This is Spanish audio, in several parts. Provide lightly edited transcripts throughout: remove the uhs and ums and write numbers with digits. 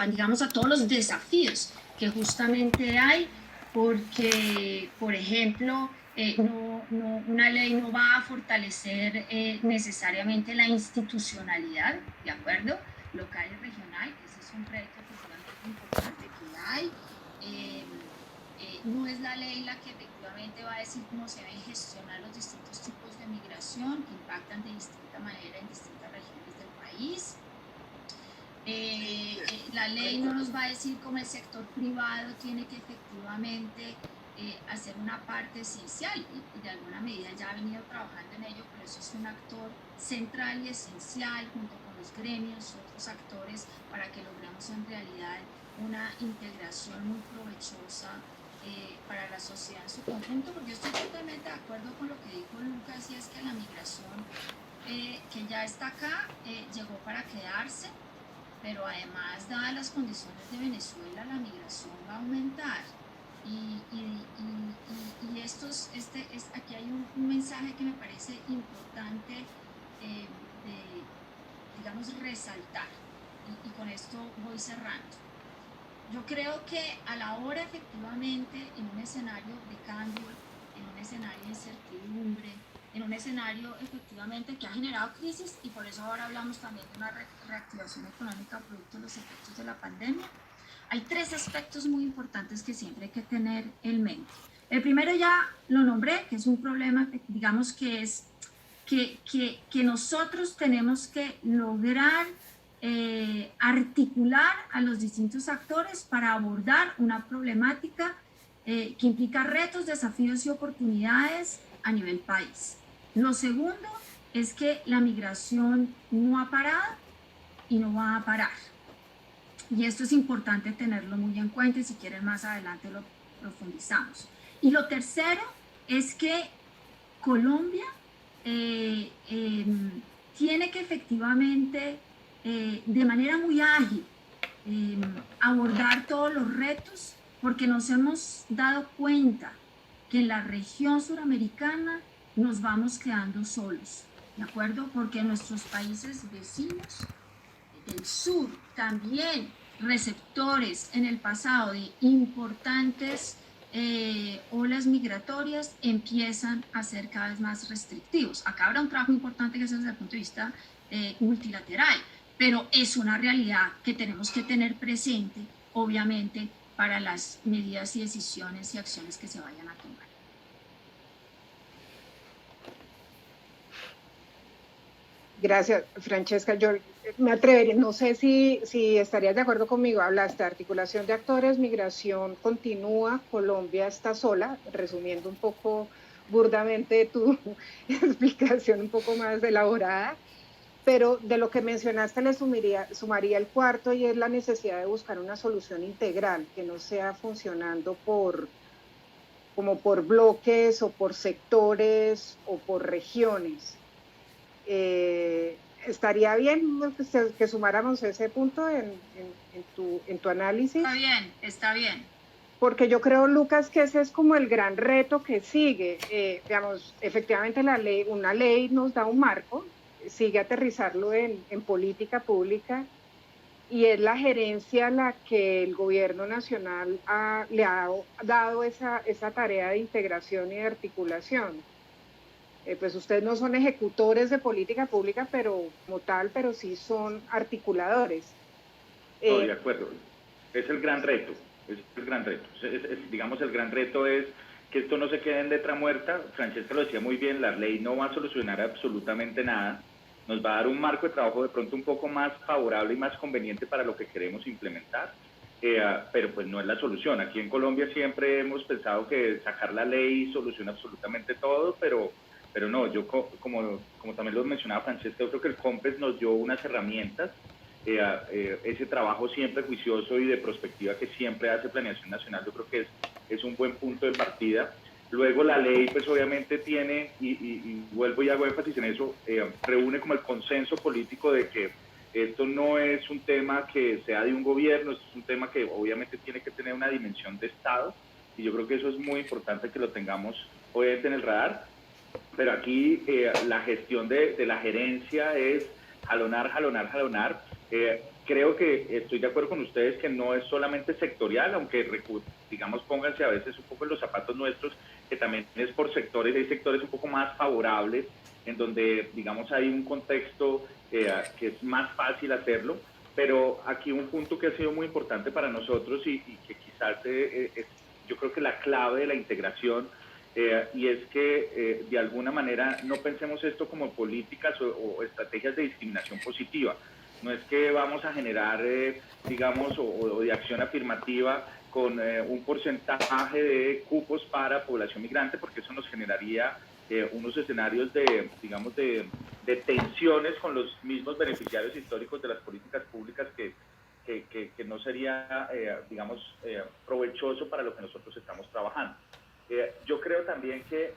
digamos, a todos los desafíos que justamente hay, porque, por ejemplo, una ley no va a fortalecer necesariamente la institucionalidad, ¿de acuerdo? Local y regional, que ese es un reto efectivamente importante que hay. Eh, no es la ley la que efectivamente va a decir cómo se deben gestionar los distintos tipos de migración que impactan de distinta manera en distintas regiones del país. La ley no nos va a decir cómo el sector privado tiene que efectivamente hacer una parte esencial y de alguna medida ya ha venido trabajando en ello, pero eso es un actor central y esencial junto con los gremios y otros actores para que logremos en realidad una integración muy provechosa para la sociedad en su conjunto, porque yo estoy totalmente de acuerdo con lo que dijo Lucas, y es que la migración que ya está acá llegó para quedarse, pero además, dadas las condiciones de Venezuela, la migración va a aumentar. Aquí hay un mensaje que me parece importante digamos, resaltar, y con esto voy cerrando. Yo creo que a la hora efectivamente, en un escenario de cambio, en un escenario de incertidumbre, en un escenario efectivamente que ha generado crisis, y por eso ahora hablamos también de una reactivación económica producto de los efectos de la pandemia, hay tres aspectos muy importantes que siempre hay que tener en mente. El primero ya lo nombré, que es un problema, digamos, que es que nosotros tenemos que lograr articular a los distintos actores para abordar una problemática que implica retos, desafíos y oportunidades a nivel país. Lo segundo es que la migración no ha parado y no va a parar. Y esto es importante tenerlo muy en cuenta, y si quieren más adelante lo profundizamos. Y lo tercero es que Colombia eh, eh, tiene que efectivamente, de manera muy ágil, abordar todos los retos, porque nos hemos dado cuenta que en la región suramericana nos vamos quedando solos, ¿de acuerdo? Porque nuestros países vecinos del sur también receptores en el pasado de importantes olas migratorias empiezan a ser cada vez más restrictivos. Acá habrá un trabajo importante que hacer desde el punto de vista multilateral, pero es una realidad que tenemos que tener presente, obviamente, para las medidas y decisiones y acciones que se vayan a tomar. Gracias, Francesca. Yo me atrevería, no sé si estarías de acuerdo conmigo. Hablaste de articulación de actores, migración continúa, Colombia está sola, resumiendo un poco burdamente tu explicación un poco más elaborada, pero de lo que mencionaste le sumaría el cuarto, y es la necesidad de buscar una solución integral que no sea funcionando como por bloques o por sectores o por regiones. Estaría bien que sumáramos ese punto en tu análisis. Está bien, está bien. Porque yo creo, Lucas, que ese es como el gran reto que sigue. Digamos, efectivamente una ley nos da un marco, sigue aterrizarlo en política pública, y es la gerencia la que el gobierno nacional le ha dado esa tarea de integración y de articulación. Pues ustedes no son ejecutores de política pública, pero como tal, pero sí son articuladores. No, de acuerdo. Es el gran reto. Es el gran reto. Digamos, el gran reto es que esto no se quede en letra muerta. Francesca lo decía muy bien, la ley no va a solucionar absolutamente nada. Nos va a dar un marco de trabajo de pronto un poco más favorable y más conveniente para lo que queremos implementar, pero pues no es la solución. Aquí en Colombia siempre hemos pensado que sacar la ley soluciona absolutamente todo, pero no, yo como también lo mencionaba Francesca, yo creo que el COMPES nos dio unas herramientas, ese trabajo siempre juicioso y de prospectiva que siempre hace Planeación Nacional, yo creo que es un buen punto de partida. Luego la ley pues obviamente tiene, y vuelvo y hago énfasis en eso, reúne como el consenso político de que esto no es un tema que sea de un gobierno, esto es un tema que obviamente tiene que tener una dimensión de Estado, y yo creo que eso es muy importante que lo tengamos obviamente en el radar. Pero aquí la gestión de la gerencia es jalonar, jalonar, jalonar. creo que estoy de acuerdo con ustedes que no es solamente sectorial, aunque digamos pónganse a veces un poco en los zapatos nuestros, que también es por sectores, hay sectores un poco más favorables, en donde digamos hay un contexto que es más fácil hacerlo, pero aquí un punto que ha sido muy importante para nosotros y que quizás es yo creo que la clave de la integración, y es que de alguna manera no pensemos esto como políticas o estrategias de discriminación positiva. No es que vamos a generar, digamos, o de acción afirmativa con un porcentaje de cupos para población migrante, porque eso nos generaría unos escenarios de, digamos, de tensiones con los mismos beneficiarios históricos de las políticas públicas que no sería, digamos, provechoso para lo que nosotros estamos trabajando. Yo creo también que,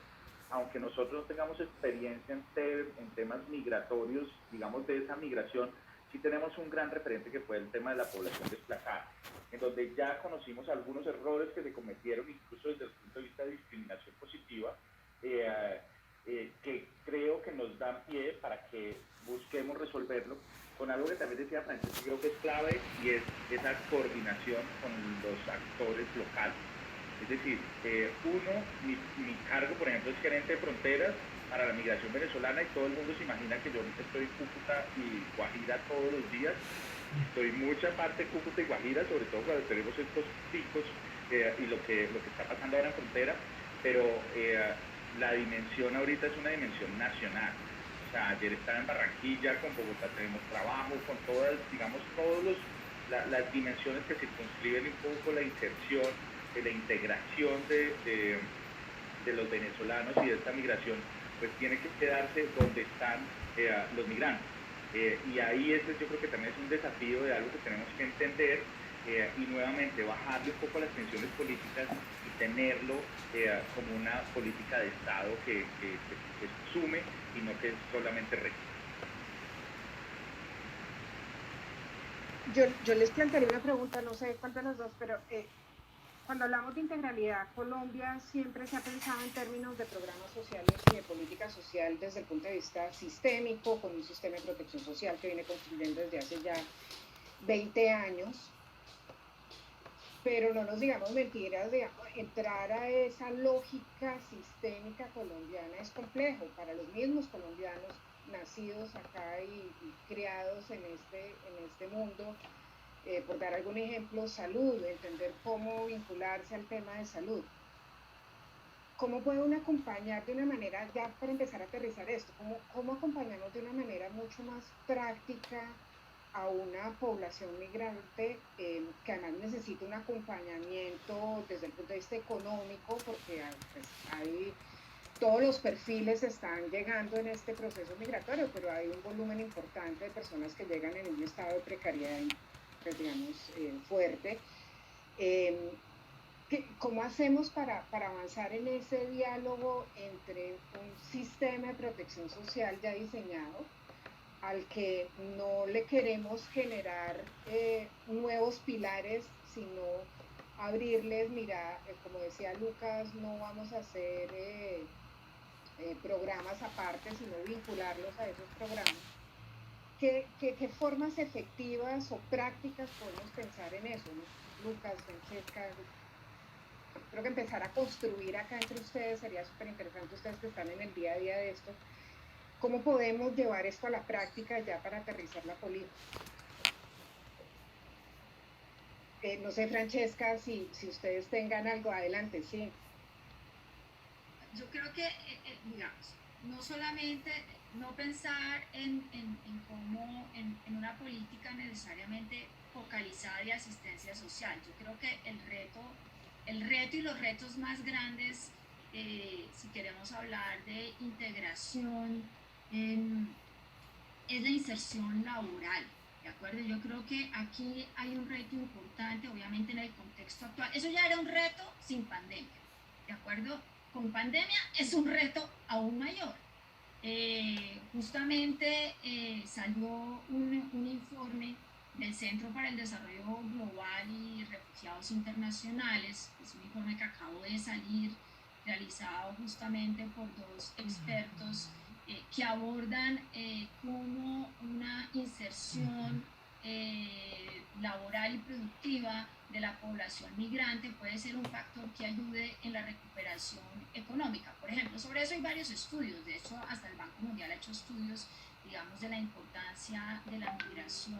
aunque nosotros no tengamos experiencia en temas migratorios, digamos, de esa migración, sí tenemos un gran referente que fue el tema de la población desplazada, en donde ya conocimos algunos errores que se cometieron, incluso desde el punto de vista de discriminación positiva, que creo que nos dan pie para que busquemos resolverlo con algo que también decía Francesco, creo que es clave, y es esa coordinación con los actores locales. Es decir, mi cargo, por ejemplo, es gerente de fronteras para la migración venezolana, y todo el mundo se imagina que yo estoy en Cúcuta y Guajira todos los días. Estoy mucha parte de Cúcuta y Guajira, sobre todo cuando tenemos estos picos y lo que está pasando ahora en frontera, pero la dimensión ahorita es una dimensión nacional. O sea, ayer estaba en Barranquilla, con Bogotá tenemos trabajo, con todas, digamos, las dimensiones que circunscriben un poco la inserción, la integración de los venezolanos y de esta migración, pues tiene que quedarse donde están los migrantes. Y ahí yo creo que también es un desafío de algo que tenemos que entender, y nuevamente bajarle un poco las tensiones políticas y tenerlo como una política de Estado que sume y no que solamente requiere. Yo les plantearía una pregunta, no sé cuál de los dos, pero cuando hablamos de integralidad, Colombia siempre se ha pensado en términos de programas sociales y de política social desde el punto de vista sistémico, con un sistema de protección social que viene construyendo desde hace ya 20 años. Pero no nos digamos mentiras, entrar a esa lógica sistémica colombiana es complejo para los mismos colombianos nacidos acá y criados en este mundo. Por dar algún ejemplo, salud, entender cómo vincularse al tema de salud. ¿Cómo puede uno acompañar de una manera, ya para empezar a aterrizar esto, cómo acompañamos de una manera mucho más práctica a una población migrante que además necesita un acompañamiento desde el punto de vista económico, porque pues, todos los perfiles están llegando en este proceso migratorio, pero hay un volumen importante de personas que llegan en un estado de precariedad, pues, digamos, fuerte. ¿Cómo hacemos para avanzar en ese diálogo entre un sistema de protección social ya diseñado, al que no le queremos generar nuevos pilares, sino abrirles, mira, como decía Lucas, no vamos a hacer programas aparte, sino vincularlos a esos programas? ¿Qué formas efectivas o prácticas podemos pensar en eso, ¿no? Lucas, Francesca, creo que empezar a construir acá entre ustedes sería súper interesante, ustedes que están en el día a día de esto. ¿Cómo podemos llevar esto a la práctica ya para aterrizar la política? No sé, Francesca, si ustedes tengan algo, adelante, sí. Yo creo que, digamos, no solamente no pensar en cómo en una política necesariamente focalizada de asistencia social. Yo creo que el reto y los retos más grandes, si queremos hablar de integración, es la inserción laboral. ¿De acuerdo? Yo creo que aquí hay un reto importante, obviamente en el contexto actual. Eso ya era un reto sin pandemia. ¿De acuerdo? Con pandemia es un reto aún mayor. Justamente salió un informe del Centro para el Desarrollo Global y Refugiados Internacionales, es un informe que acabó de salir, realizado justamente por dos expertos que abordan cómo una inserción laboral y productiva de la población migrante puede ser un factor que ayude en la recuperación económica. Por ejemplo, sobre eso hay varios estudios, de hecho hasta el Banco Mundial ha hecho estudios, digamos, de la importancia de la migración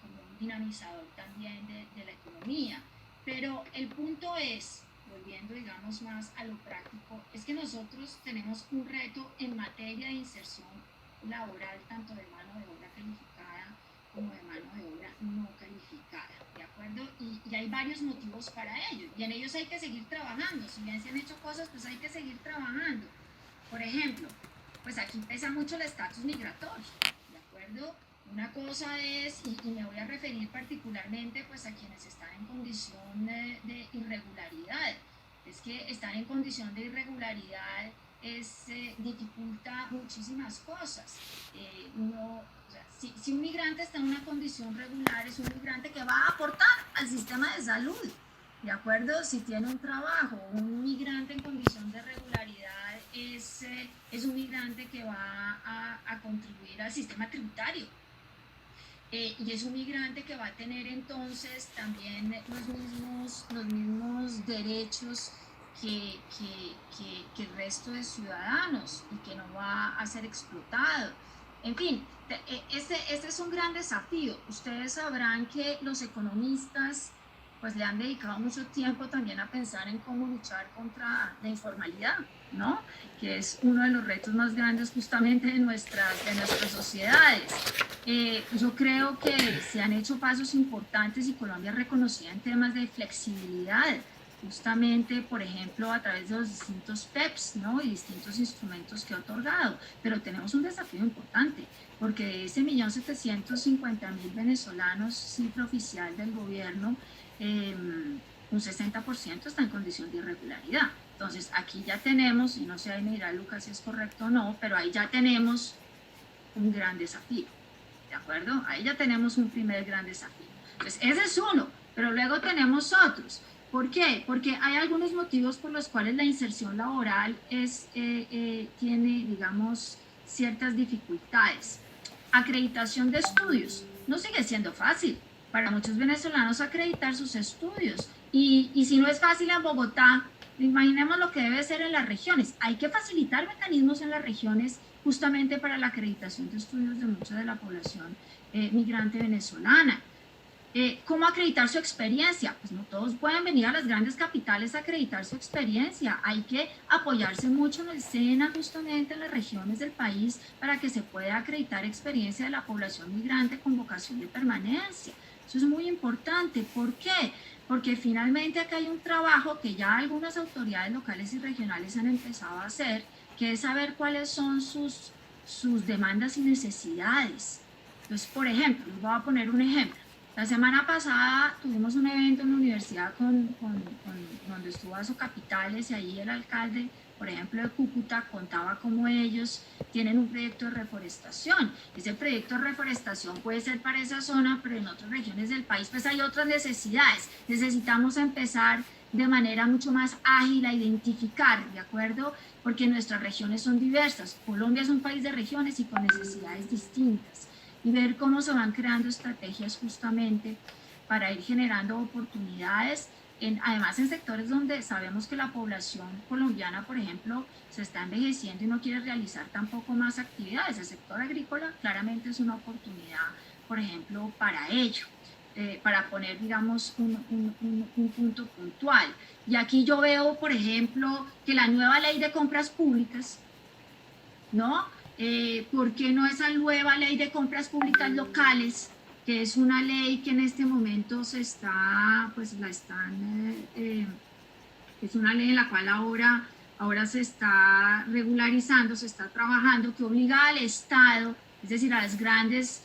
como un dinamizador también de la economía. Pero el punto es, volviendo digamos más a lo práctico, es que nosotros tenemos un reto en materia de inserción laboral, tanto de mano de obra calificada como de mano de obra no calificada, ¿de acuerdo? Y hay varios motivos para ello, y en ellos hay que seguir trabajando. Si bien se han hecho cosas, pues hay que seguir trabajando. Por ejemplo, pues aquí pesa mucho el estatus migratorio, ¿de acuerdo? Una cosa es, y me voy a referir particularmente pues a quienes están en condición de irregularidad, es que estar en condición de irregularidad dificulta muchísimas cosas. Si un migrante está en una condición regular, es un migrante que va a aportar al sistema de salud, ¿de acuerdo? Si tiene un trabajo, un migrante en condición de regularidad es un migrante que va a contribuir al sistema tributario. Y es un migrante que va a tener entonces también los mismos derechos que el resto de ciudadanos y que no va a ser explotado. En fin, este es un gran desafío. Ustedes sabrán que los economistas pues le han dedicado mucho tiempo también a pensar en cómo luchar contra la informalidad, ¿no? Que es uno de los retos más grandes justamente de nuestras sociedades. Yo creo que se han hecho pasos importantes y Colombia es reconocida en temas de flexibilidad, justamente, por ejemplo, a través de los distintos PEPs, ¿no? Y distintos instrumentos que ha otorgado. Pero tenemos un desafío importante, porque de ese 1.750.000 venezolanos, cifra oficial del gobierno, un 60% está en condición de irregularidad. Entonces, aquí ya tenemos, y no sé, ahí me dirá Lucas si es correcto o no, pero ahí ya tenemos un gran desafío, ¿de acuerdo? Ahí ya tenemos un primer gran desafío. Entonces, ese es uno, pero luego tenemos otros. ¿Por qué? Porque hay algunos motivos por los cuales la inserción laboral tiene, digamos, ciertas dificultades. Acreditación de estudios no sigue siendo fácil para muchos venezolanos acreditar sus estudios. Y si no es fácil en Bogotá, imaginemos lo que debe ser en las regiones. Hay que facilitar mecanismos en las regiones justamente para la acreditación de estudios de mucha de la población migrante venezolana. ¿Cómo acreditar su experiencia? Pues no todos pueden venir a las grandes capitales a acreditar su experiencia. Hay que apoyarse mucho en el SENA, justamente en las regiones del país, para que se pueda acreditar experiencia de la población migrante con vocación de permanencia. Eso es muy importante. ¿Por qué? Porque finalmente acá hay un trabajo que ya algunas autoridades locales y regionales han empezado a hacer, que es saber cuáles son sus demandas y necesidades. Entonces, por ejemplo, les voy a poner un ejemplo. La semana pasada tuvimos un evento en la universidad donde estuvo Capitales, y ahí el alcalde, por ejemplo, de Cúcuta, contaba cómo ellos tienen un proyecto de reforestación. Ese proyecto de reforestación puede ser para esa zona, pero en otras regiones del país pues hay otras necesidades. Necesitamos empezar de manera mucho más ágil a identificar, ¿de acuerdo? Porque nuestras regiones son diversas. Colombia es un país de regiones y con necesidades distintas. Y ver cómo se van creando estrategias justamente para ir generando oportunidades, además en sectores donde sabemos que la población colombiana, por ejemplo, se está envejeciendo y no quiere realizar tampoco más actividades. El sector agrícola claramente es una oportunidad, por ejemplo, para ello, para poner, digamos, un punto puntual. Y aquí yo veo, por ejemplo, que la nueva ley de compras públicas, ¿no? ¿Por qué no esa nueva ley de compras públicas locales, que es una ley que en este momento es una ley en la cual ahora se está regularizando, se está trabajando, que obliga al Estado, es decir, a las grandes,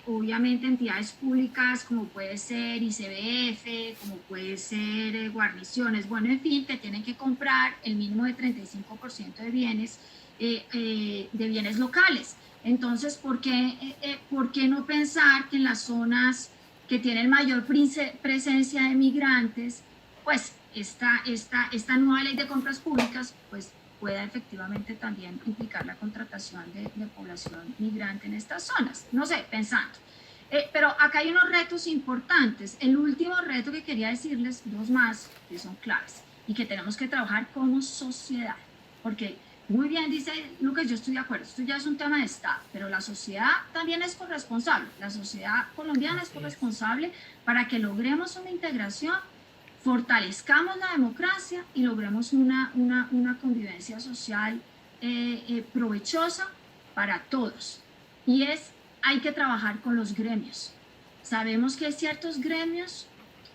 obviamente, entidades públicas, como puede ser ICBF, como puede ser guarniciones, bueno, en fin, que tienen que comprar el mínimo de 35% de bienes locales. Entonces, ¿por qué no pensar que en las zonas que tienen mayor presencia de migrantes, pues esta nueva ley de compras públicas pues pueda efectivamente también implicar la contratación de población migrante en estas zonas? No sé, pensando. Pero acá hay unos retos importantes. El último reto que quería decirles, dos más, que son claves y que tenemos que trabajar como sociedad. Porque muy bien dice Lucas, yo estoy de acuerdo, esto ya es un tema de Estado, pero la sociedad también es corresponsable. La sociedad colombiana es corresponsable para que logremos una integración, fortalezcamos la democracia y logremos una convivencia social provechosa para todos. Y hay que trabajar con los gremios. Sabemos que hay ciertos gremios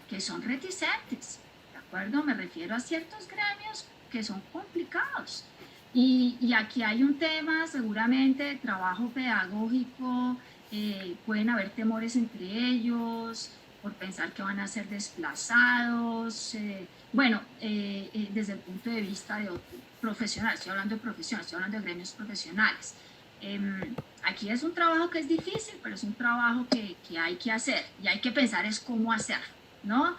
que son reticentes, ¿de acuerdo? Me refiero a ciertos gremios que son complicados. Y aquí hay un tema seguramente de trabajo pedagógico, pueden haber temores entre ellos por pensar que van a ser desplazados, desde el punto de vista de profesional, estoy hablando de profesión, estoy hablando de gremios profesionales. Aquí es un trabajo que es difícil, pero es un trabajo que hay que hacer y hay que pensar es cómo hacerlo, ¿no?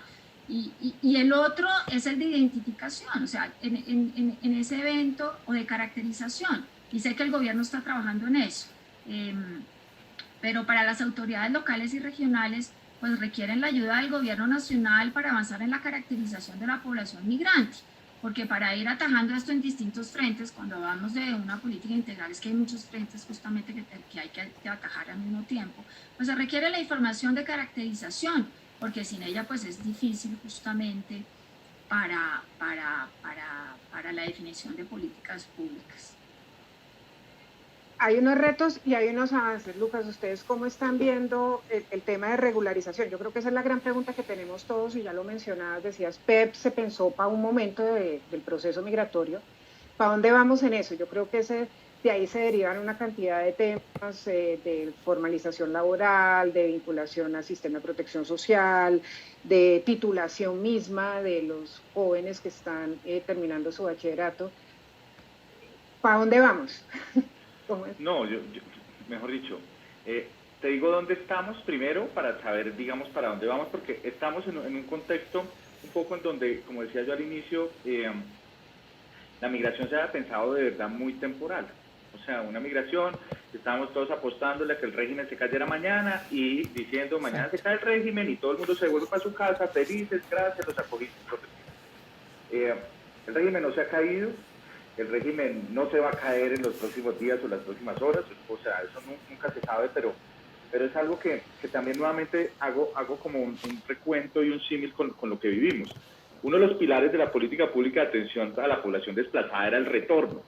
Y el otro es el de identificación, o sea, en ese evento o de caracterización. Y sé que el gobierno está trabajando en eso, pero para las autoridades locales y regionales, pues requieren la ayuda del gobierno nacional para avanzar en la caracterización de la población migrante. Porque para ir atajando esto en distintos frentes, cuando hablamos de una política integral, es que hay muchos frentes justamente que hay que atajar al mismo tiempo, pues se requiere la información de caracterización, porque sin ella pues es difícil justamente para la definición de políticas públicas. Hay unos retos y hay unos avances. Lucas, ¿ustedes cómo están viendo el tema de regularización? Yo creo que esa es la gran pregunta que tenemos todos y ya lo mencionabas, decías, PEP se pensó para un momento del proceso migratorio. ¿Para dónde vamos en eso? Yo creo que de ahí se derivan una cantidad de temas de formalización laboral, de vinculación al sistema de protección social, de titulación misma de los jóvenes que están terminando su bachillerato. ¿Para dónde vamos? No, mejor dicho, te digo dónde estamos primero para saber, digamos, para dónde vamos, porque estamos en un contexto un poco en donde, como decía yo al inicio, la migración se ha pensado de verdad muy temporal. O sea, una migración, estábamos todos apostándole a que el régimen se cayera mañana y diciendo, mañana se cae el régimen y todo el mundo se vuelve para su casa, felices, gracias, los acogimos. El régimen no se ha caído, el régimen no se va a caer en los próximos días o las próximas horas, o sea, eso nunca se sabe, pero es algo que también nuevamente hago como un recuento y un símil con lo que vivimos. Uno de los pilares de la política pública de atención a la población desplazada era el retorno.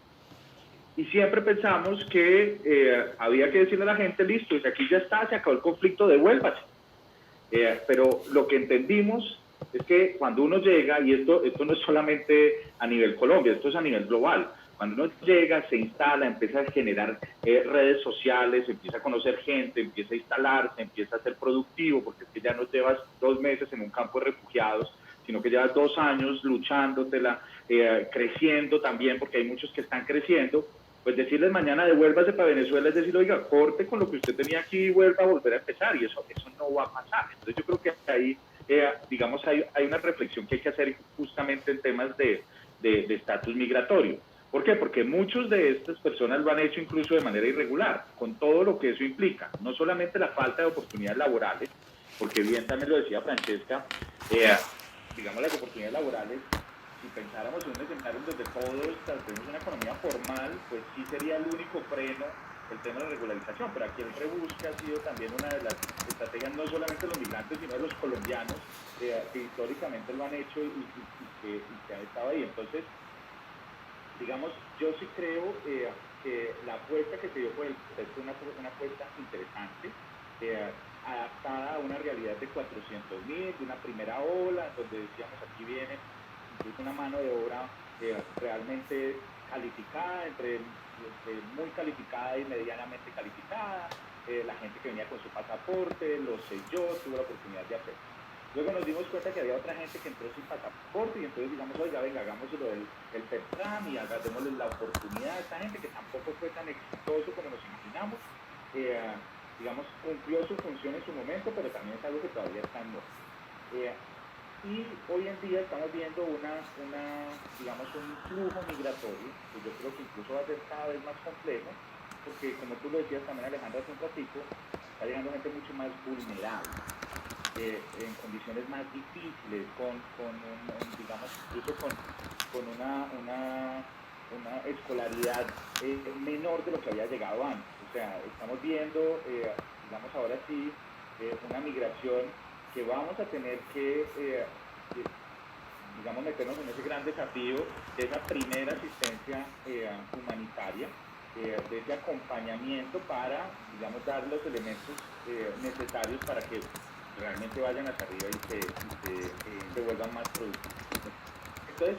Y siempre pensamos que había que decirle a la gente, listo, y aquí ya está, se acabó el conflicto, devuélvase. Pero lo que entendimos es que cuando uno llega, y esto no es solamente a nivel Colombia, esto es a nivel global, cuando uno llega, se instala, empieza a generar redes sociales, empieza a conocer gente, empieza a instalarse, empieza a ser productivo, porque es que ya no llevas 2 meses en un campo de refugiados, sino que llevas 2 años luchándotela, creciendo también, porque hay muchos que están creciendo. Pues decirles mañana devuélvase para Venezuela es decir, oiga, corte con lo que usted tenía aquí y vuelva a volver a empezar, y eso no va a pasar. Entonces yo creo que ahí, digamos, hay una reflexión que hay que hacer justamente en temas de estatus migratorio. ¿Por qué? Porque muchos de estas personas lo han hecho incluso de manera irregular, con todo lo que eso implica, no solamente la falta de oportunidades laborales, porque bien también lo decía Francesca, digamos las oportunidades laborales, si pensáramos en un escenario donde todos tenemos una economía formal, pues sí sería el único freno el tema de la regularización, pero aquí el rebusque ha sido también una de las estrategias no solamente de los migrantes, sino de los colombianos, que históricamente lo han hecho y que han estado ahí. Entonces, digamos, yo sí creo que la apuesta que se dio por el proceso es una apuesta interesante, adaptada a una realidad de 400.000, de una primera ola, donde decíamos aquí viene incluso una mano de obra realmente calificada, entre muy calificada y medianamente calificada, la gente que venía con su pasaporte, lo selló, tuvo la oportunidad de hacerlo. Luego nos dimos cuenta que había otra gente que entró sin pasaporte y entonces digamos, oiga, venga, hagámoslo del PEPTRAM y démosle la oportunidad a esta gente que tampoco fue tan exitoso como nos imaginamos. Digamos, cumplió su función en su momento, pero también es algo que todavía está en moda. Y hoy en día estamos viendo digamos, un flujo migratorio, que yo creo que incluso va a ser cada vez más complejo, porque como tú lo decías también, Alejandra, hace un ratito, está llegando gente mucho más vulnerable, en condiciones más difíciles, digamos, incluso con una escolaridad menor de lo que había llegado antes. O sea, estamos viendo, digamos, ahora sí, una migración que vamos a tener que digamos, meternos en ese gran desafío de esa primera asistencia humanitaria, de ese acompañamiento para, digamos, dar los elementos necesarios para que realmente vayan hacia arriba y se vuelvan más productivos. Entonces,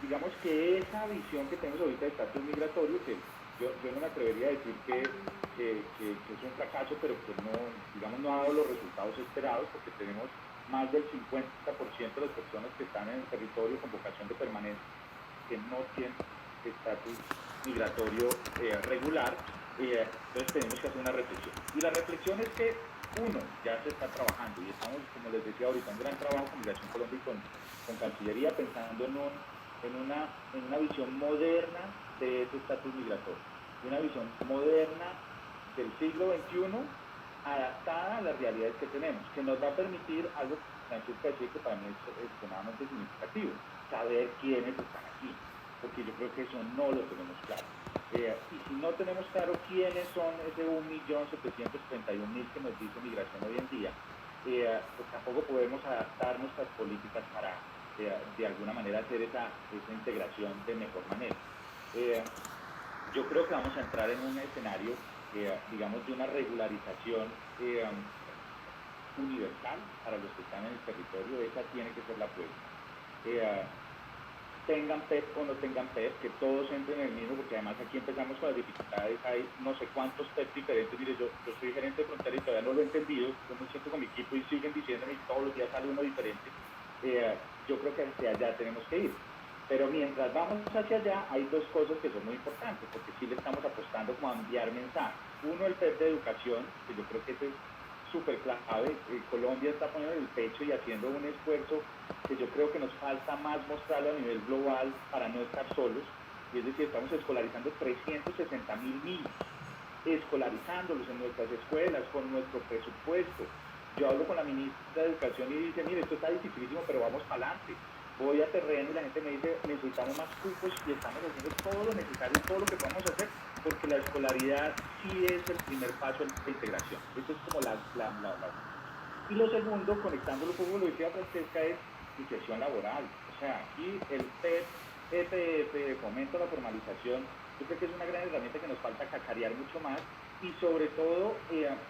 digamos que esa visión que tenemos ahorita de estatus migratorio, que yo no me atrevería a decir que es un fracaso, pero que no, digamos, no ha dado los resultados esperados, porque tenemos más del 50% de las personas que están en el territorio con vocación de permanencia que no tienen estatus migratorio regular. Entonces tenemos que hacer una reflexión. Y la reflexión es que, uno, ya se está trabajando y estamos, como les decía ahorita, un gran trabajo con Migración Colombia y con Cancillería, pensando en una visión moderna de ese estatus migratorio, una visión moderna del siglo XXI adaptada a las realidades que tenemos, que nos va a permitir algo que Francisca decía que para mí es extremadamente significativo, saber quiénes están aquí, porque yo creo que eso no lo tenemos claro. Y si no tenemos claro quiénes son ese 1.731.000 que nos dice migración hoy en día, pues tampoco podemos adaptar nuestras políticas para de alguna manera hacer esa integración de mejor manera. Yo creo que vamos a entrar en un escenario, digamos, de una regularización universal para los que están en el territorio. Esa tiene que ser la apuesta. Tengan PEP o no tengan PEP, que todos entren en el mismo, porque además aquí empezamos con las dificultades, hay no sé cuántos PEP diferentes. Mire, yo soy gerente de frontera y todavía no lo he entendido, yo me siento con mi equipo y siguen diciéndome que todos los días sale uno diferente. Yo creo que hacia allá tenemos que ir. Pero mientras vamos hacia allá, hay dos cosas que son muy importantes, porque sí le estamos apostando como a enviar mensajes. Uno, el PEP de educación, que yo creo que ese es súper clave. Colombia está poniendo el pecho y haciendo un esfuerzo que yo creo que nos falta más mostrarlo a nivel global para no estar solos. Y es decir, estamos escolarizando 360.000 niños, escolarizándolos en nuestras escuelas, con nuestro presupuesto. Yo hablo con la ministra de Educación y dice, mire, esto está dificilísimo, pero vamos para adelante. Voy a terreno y la gente me dice, necesitamos más cupos y estamos haciendo todo lo necesario, todo lo que podamos hacer, porque la escolaridad sí es el primer paso de integración. Eso es como la. Y lo segundo, conectándolo como lo decía Francesca, es inserción laboral. O sea, aquí el PEP, EPF, fomento a la formalización, yo creo que es una gran herramienta que nos falta cacarear mucho más y sobre todo,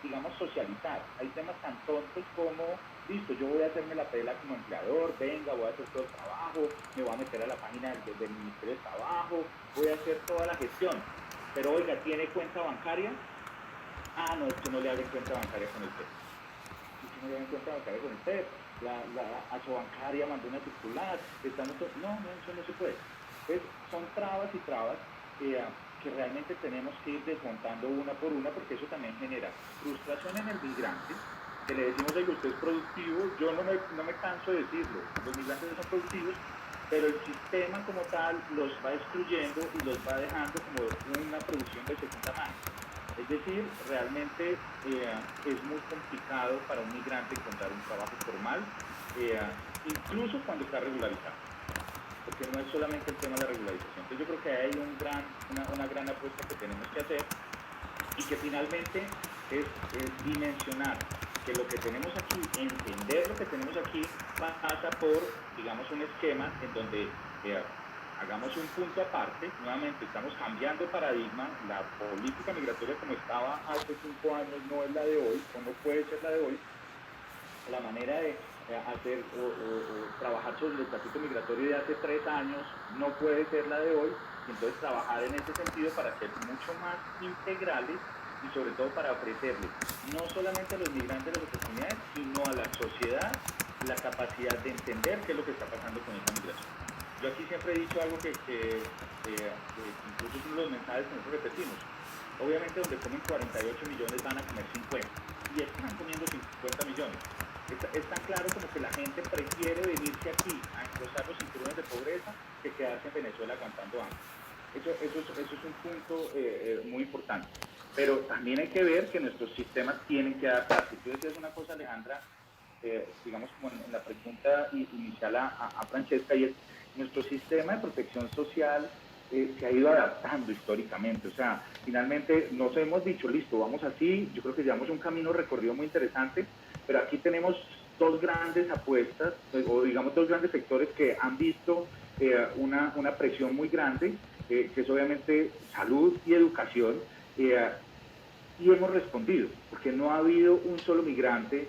digamos, socializar. Hay temas tan tontos como, listo, yo voy a hacerme la pela como empleador, venga, voy a hacer todo el trabajo, me voy a meter a la página del Ministerio de Trabajo, voy a hacer toda la gestión. Pero oiga, ¿tiene cuenta bancaria? Ah, no, es que no le abren cuenta bancaria con el PEP. Es que no le abren cuenta bancaria con el PEP. La Asobancaria mandó una circular, no, eso no se puede. Entonces, son trabas y trabas que realmente tenemos que ir desmontando una por una, porque eso también genera frustración en el migrante, que le decimos, oye, usted es productivo. Yo no me canso de decirlo, los migrantes no son productivos, pero el sistema como tal los va excluyendo y los va dejando como una producción de segunda mano. Es decir, realmente es muy complicado para un migrante encontrar un trabajo formal, incluso cuando está regularizado, porque no es solamente el tema de la regularización. Entonces yo creo que hay una gran apuesta que tenemos que hacer y que finalmente es dimensionar que lo que tenemos aquí, entender lo que tenemos aquí, pasa por, digamos, un esquema en donde hagamos un punto aparte. Nuevamente estamos cambiando paradigma. La política migratoria como estaba hace 5 años no es la de hoy, o no puede ser la de hoy. La manera de hacer o trabajar sobre el estatuto migratorio de hace 3 años no puede ser la de hoy, y entonces trabajar en ese sentido para ser mucho más integrales y sobre todo para ofrecerle no solamente a los migrantes las oportunidades, sino a la sociedad la capacidad de entender qué es lo que está pasando con esta migración. Yo aquí siempre he dicho algo que incluso es uno de los mensajes que nosotros repetimos. Obviamente donde comen 48 millones van a comer 50, y están comiendo 50 millones. Es tan claro como que la gente prefiere venirse aquí a engrosar los cinturones de pobreza que quedarse en Venezuela aguantando hambre. Eso es un punto muy importante. pero también hay que ver que nuestros sistemas tienen que adaptarse. Tú decías una cosa, Alejandra, digamos como en la pregunta inicial a Francesca, y es nuestro sistema de protección social se ha ido adaptando históricamente. O sea, finalmente nos hemos dicho, listo, vamos así. Yo creo que llevamos un camino recorrido muy interesante, pero aquí tenemos dos grandes apuestas, o digamos dos grandes sectores que han visto una presión muy grande, que es obviamente salud y educación, y hemos respondido, porque no ha habido un solo migrante,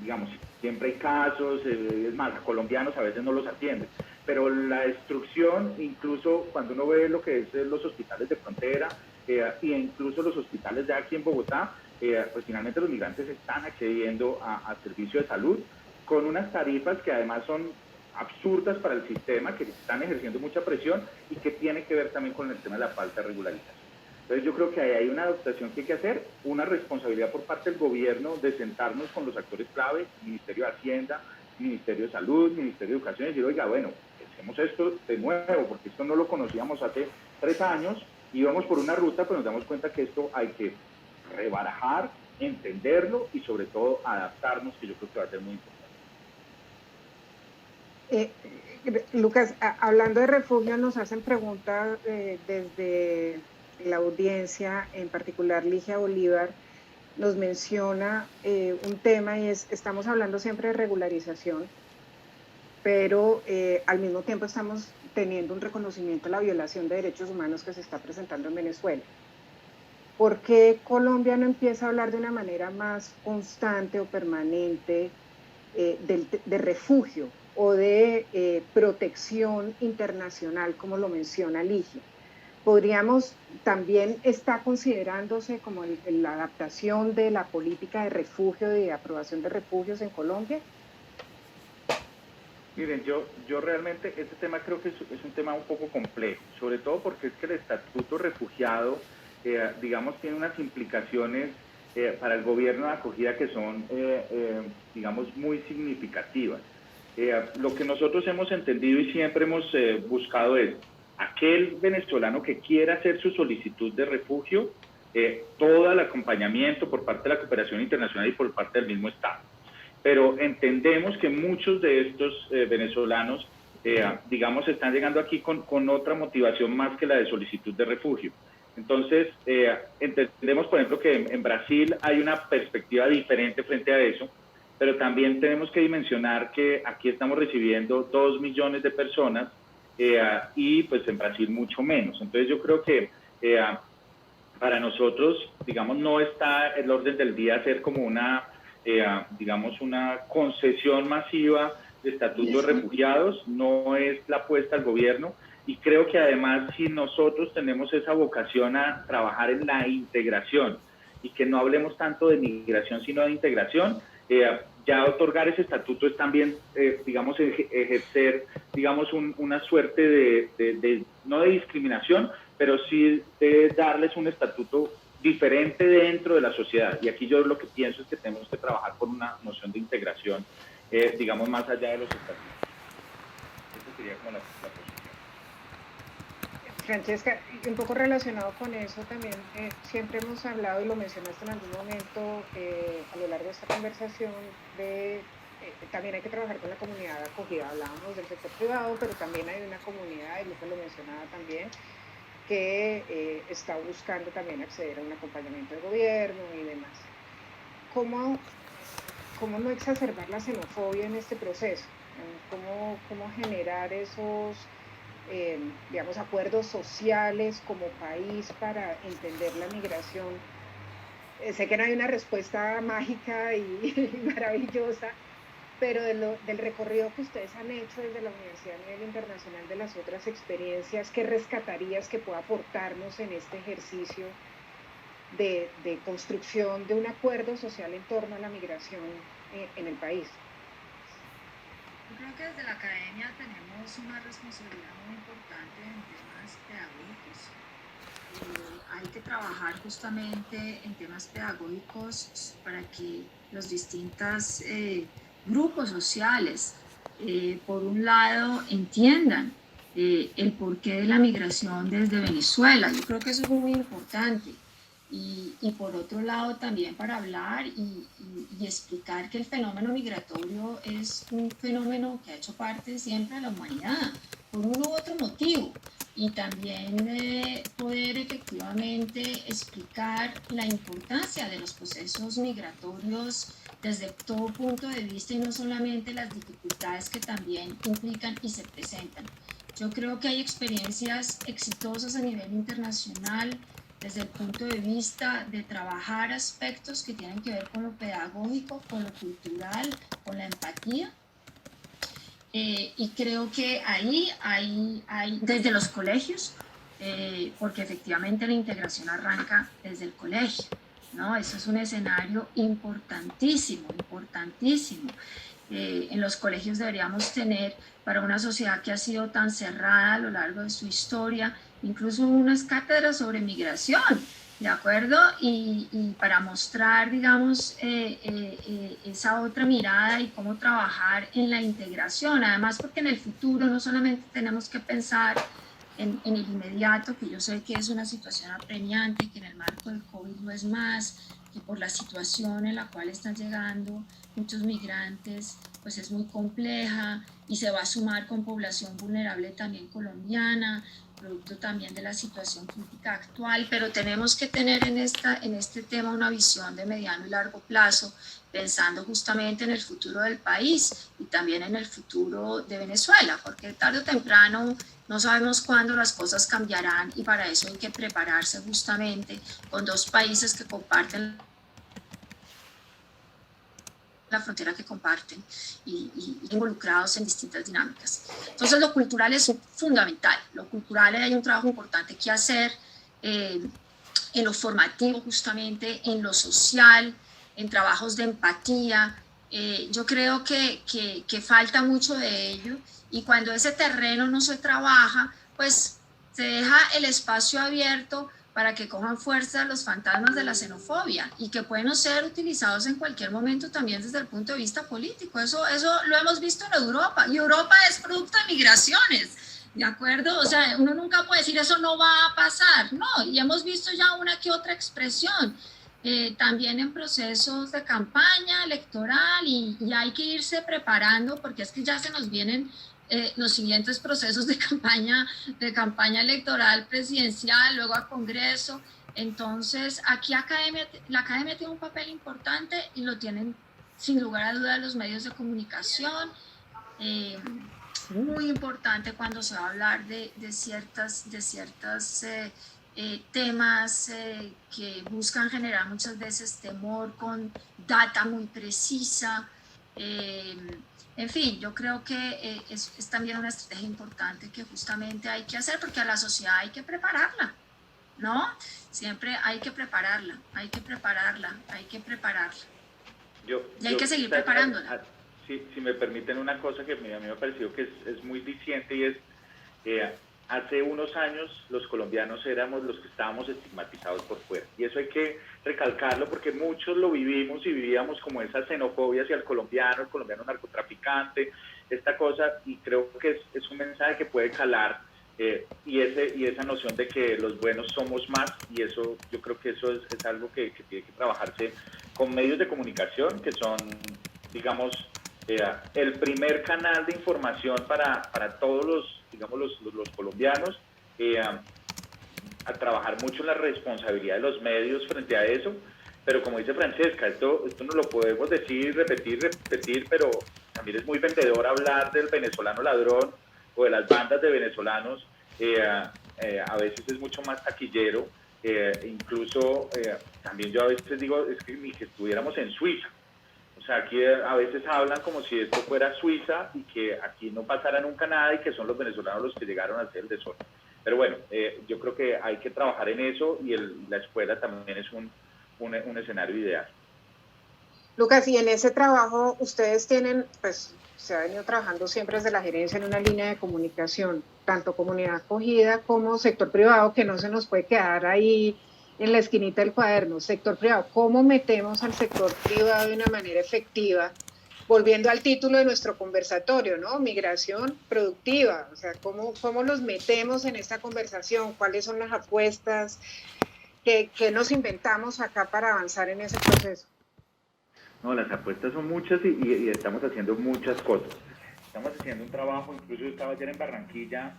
digamos, siempre hay casos, es más, a colombianos a veces no los atienden, pero la destrucción, incluso cuando uno ve lo que es los hospitales de frontera, e incluso los hospitales de aquí en Bogotá, pues finalmente los migrantes están accediendo a servicio de salud con unas tarifas que además son absurdas para el sistema, que están ejerciendo mucha presión y que tiene que ver también con el tema de la falta de regularización. Entonces yo creo que ahí hay una adaptación que hay que hacer, una responsabilidad por parte del gobierno de sentarnos con los actores clave, Ministerio de Hacienda, Ministerio de Salud, Ministerio de Educación, y decir, oiga, bueno, hacemos esto de nuevo, porque esto no lo conocíamos hace 3 años, íbamos por una ruta, pero nos damos cuenta que esto hay que rebarajar, entenderlo y sobre todo adaptarnos, que yo creo que va a ser muy importante. Lucas, hablando de refugio, nos hacen preguntas desde la audiencia, en particular Ligia Bolívar, nos menciona un tema, y es, estamos hablando siempre de regularización, pero al mismo tiempo estamos teniendo un reconocimiento de la violación de derechos humanos que se está presentando en Venezuela. ¿Por qué Colombia no empieza a hablar de una manera más constante o permanente de refugio o de protección internacional, como lo menciona Ligia? ¿Podríamos también estar considerándose como la adaptación de la política de refugio, de aprobación de refugios en Colombia? Miren, yo realmente este tema creo que es un tema un poco complejo, sobre todo porque es que el estatuto refugiado, digamos, tiene unas implicaciones para el gobierno de acogida que son, digamos, muy significativas. Lo que nosotros hemos entendido y siempre hemos buscado es aquel venezolano que quiera hacer su solicitud de refugio, todo el acompañamiento por parte de la cooperación internacional y por parte del mismo Estado. Pero entendemos que muchos de estos venezolanos, digamos, están llegando aquí con otra motivación más que la de solicitud de refugio. Entonces, entendemos, por ejemplo, que en Brasil hay una perspectiva diferente frente a eso, pero también tenemos que dimensionar que aquí estamos recibiendo 2 millones de personas y pues en Brasil mucho menos. Entonces yo creo que para nosotros, digamos, no está el orden del día hacer como una, digamos, una concesión masiva de estatuto de refugiados, no es la apuesta del gobierno, y creo que además si nosotros tenemos esa vocación a trabajar en la integración y que no hablemos tanto de migración sino de integración, ya otorgar ese estatuto es también, digamos, ejercer, digamos, una suerte de, no de discriminación, pero sí de darles un estatuto diferente dentro de la sociedad. Y aquí yo lo que pienso es que tenemos que trabajar por una noción de integración, digamos, más allá de los estatutos. Esa sería como la posición. Francesca, un poco relacionado con eso también, siempre hemos hablado, y lo mencionaste en algún momento a lo largo de esta conversación, de también hay que trabajar con la comunidad acogida. Hablábamos del sector privado, pero también hay una comunidad, y Lucas lo mencionaba también, que está buscando también acceder a un acompañamiento del gobierno y demás. ¿Cómo no exacerbar la xenofobia en este proceso? ¿Cómo generar esos, digamos, acuerdos sociales como país para entender la migración? Sé que no hay una respuesta mágica y maravillosa, pero del recorrido que ustedes han hecho desde la universidad a nivel internacional, de las otras experiencias, ¿qué rescatarías que pueda aportarnos en este ejercicio de construcción de un acuerdo social en torno a la migración en el país? Yo creo que desde la academia tenemos una responsabilidad muy importante en temas pedagógicos. Hay que trabajar justamente en temas pedagógicos para que los distintos grupos sociales, por un lado, entiendan el porqué de la migración desde Venezuela. Yo creo que eso es muy importante. y por otro lado también para hablar y explicar que el fenómeno migratorio es un fenómeno que ha hecho parte siempre de la humanidad, por uno u otro motivo, y también poder efectivamente explicar la importancia de los procesos migratorios desde todo punto de vista y no solamente las dificultades que también implican y se presentan. Yo creo que hay experiencias exitosas a nivel internacional desde el punto de vista de trabajar aspectos que tienen que ver con lo pedagógico, con lo cultural, con la empatía. Y creo que ahí hay desde los colegios, porque efectivamente la integración arranca desde el colegio, ¿no? Eso es un escenario importantísimo, importantísimo. En los colegios deberíamos tener, para una sociedad que ha sido tan cerrada a lo largo de su historia, incluso unas cátedras sobre migración, ¿de acuerdo? Y para mostrar, digamos, esa otra mirada y cómo trabajar en la integración. Además, porque en el futuro no solamente tenemos que pensar en el inmediato, que yo sé que es una situación apremiante, que en el marco del COVID no es más, que por la situación en la cual están llegando muchos migrantes, pues es muy compleja y se va a sumar con población vulnerable también colombiana, producto también de la situación crítica actual, pero tenemos que tener en este tema una visión de mediano y largo plazo, pensando justamente en el futuro del país y también en el futuro de Venezuela, porque tarde o temprano no sabemos cuándo las cosas cambiarán y para eso hay que prepararse justamente con dos países que comparten la frontera que comparten y involucrados en distintas dinámicas. Entonces lo cultural es fundamental, lo cultural hay un trabajo importante que hacer en lo formativo justamente, en lo social, en trabajos de empatía. Yo creo que falta mucho de ello y cuando ese terreno no se trabaja, pues se deja el espacio abierto para que cojan fuerza los fantasmas de la xenofobia y que pueden ser utilizados en cualquier momento también desde el punto de vista político. Eso lo hemos visto en Europa y Europa es producto de migraciones, ¿de acuerdo? O sea, uno nunca puede decir eso no va a pasar, no, y hemos visto ya una que otra expresión. También en procesos de campaña electoral y hay que irse preparando porque es que ya se nos vienen los siguientes procesos de campaña electoral presidencial, luego a Congreso. Entonces, aquí la academia tiene un papel importante y lo tienen sin lugar a dudas los medios de comunicación. Muy importante cuando se va a hablar de ciertas temas que buscan generar muchas veces temor con data muy precisa. En fin, yo creo que es también una estrategia importante que justamente hay que hacer porque a la sociedad hay que prepararla, ¿no? Siempre hay que prepararla, hay que prepararla. Y hay que seguir preparándola. Si me permiten una cosa que a mí me ha parecido que es muy diciente y es hace unos años los colombianos éramos los que estábamos estigmatizados por fuera y eso hay que recalcarlo porque muchos lo vivimos y vivíamos como esa xenofobia hacia el colombiano narcotraficante, esta cosa, y creo que es un mensaje que puede calar y esa noción de que los buenos somos más, y eso yo creo que eso es algo que tiene que trabajarse con medios de comunicación que son, digamos, el primer canal de información para todos los colombianos, a trabajar mucho en la responsabilidad de los medios frente a eso, pero como dice Francesca, esto no lo podemos decir, repetir, pero también es muy vendedor hablar del venezolano ladrón o de las bandas de venezolanos, a veces es mucho más taquillero, incluso también yo a veces digo, es que ni que estuviéramos en Suiza. O sea, aquí a veces hablan como si esto fuera Suiza y que aquí no pasara nunca nada y que son los venezolanos los que llegaron a hacer el desorden. Pero bueno, yo creo que hay que trabajar en eso y la escuela también es un escenario ideal. Lucas, y en ese trabajo ustedes tienen, pues se ha venido trabajando siempre desde la gerencia en una línea de comunicación, tanto comunidad acogida como sector privado, que no se nos puede quedar ahí en la esquinita del cuaderno. Sector privado, ¿cómo metemos al sector privado de una manera efectiva? Volviendo al título de nuestro conversatorio, ¿no? Migración productiva, o sea, ¿cómo los metemos en esta conversación? ¿Cuáles son las apuestas? ¿Qué nos inventamos acá para avanzar en ese proceso? No, las apuestas son muchas y estamos haciendo muchas cosas. Estamos haciendo un trabajo, incluso yo estaba ayer en Barranquilla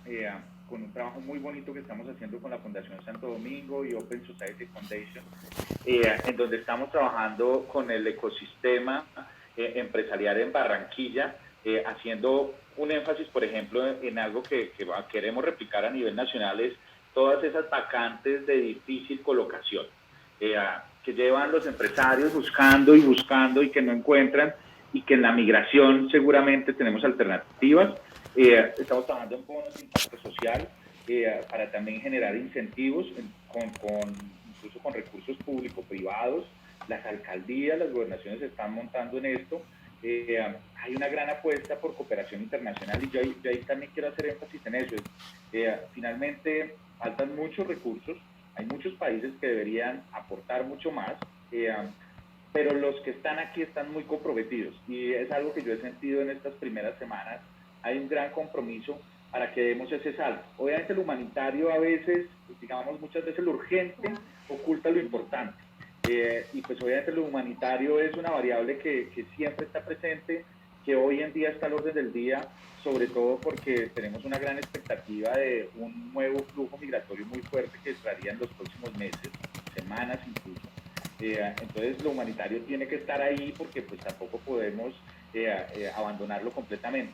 con un trabajo muy bonito que estamos haciendo con la Fundación Santo Domingo y Open Society Foundation, en donde estamos trabajando con el ecosistema empresarial en Barranquilla, haciendo un énfasis, por ejemplo, en algo que queremos replicar a nivel nacional, es todas esas vacantes de difícil colocación, que llevan los empresarios buscando y buscando y que no encuentran, y que en la migración seguramente tenemos alternativas. Estamos trabajando en bonos de impacto social para también generar incentivos incluso con recursos público-privados. Las alcaldías, las gobernaciones se están montando en esto. Hay una gran apuesta por cooperación internacional y yo ahí también quiero hacer énfasis en eso. Finalmente faltan muchos recursos, hay muchos países que deberían aportar mucho más, pero los que están aquí están muy comprometidos y es algo que yo he sentido en estas primeras semanas. Hay un gran compromiso para que demos ese salto. Obviamente lo humanitario a veces, digamos muchas veces lo urgente oculta lo importante, y pues obviamente lo humanitario es una variable que siempre está presente, que hoy en día está al orden del día, sobre todo porque tenemos una gran expectativa de un nuevo flujo migratorio muy fuerte que entraría en los próximos meses, semanas incluso. Entonces lo humanitario tiene que estar ahí porque pues tampoco podemos abandonarlo completamente.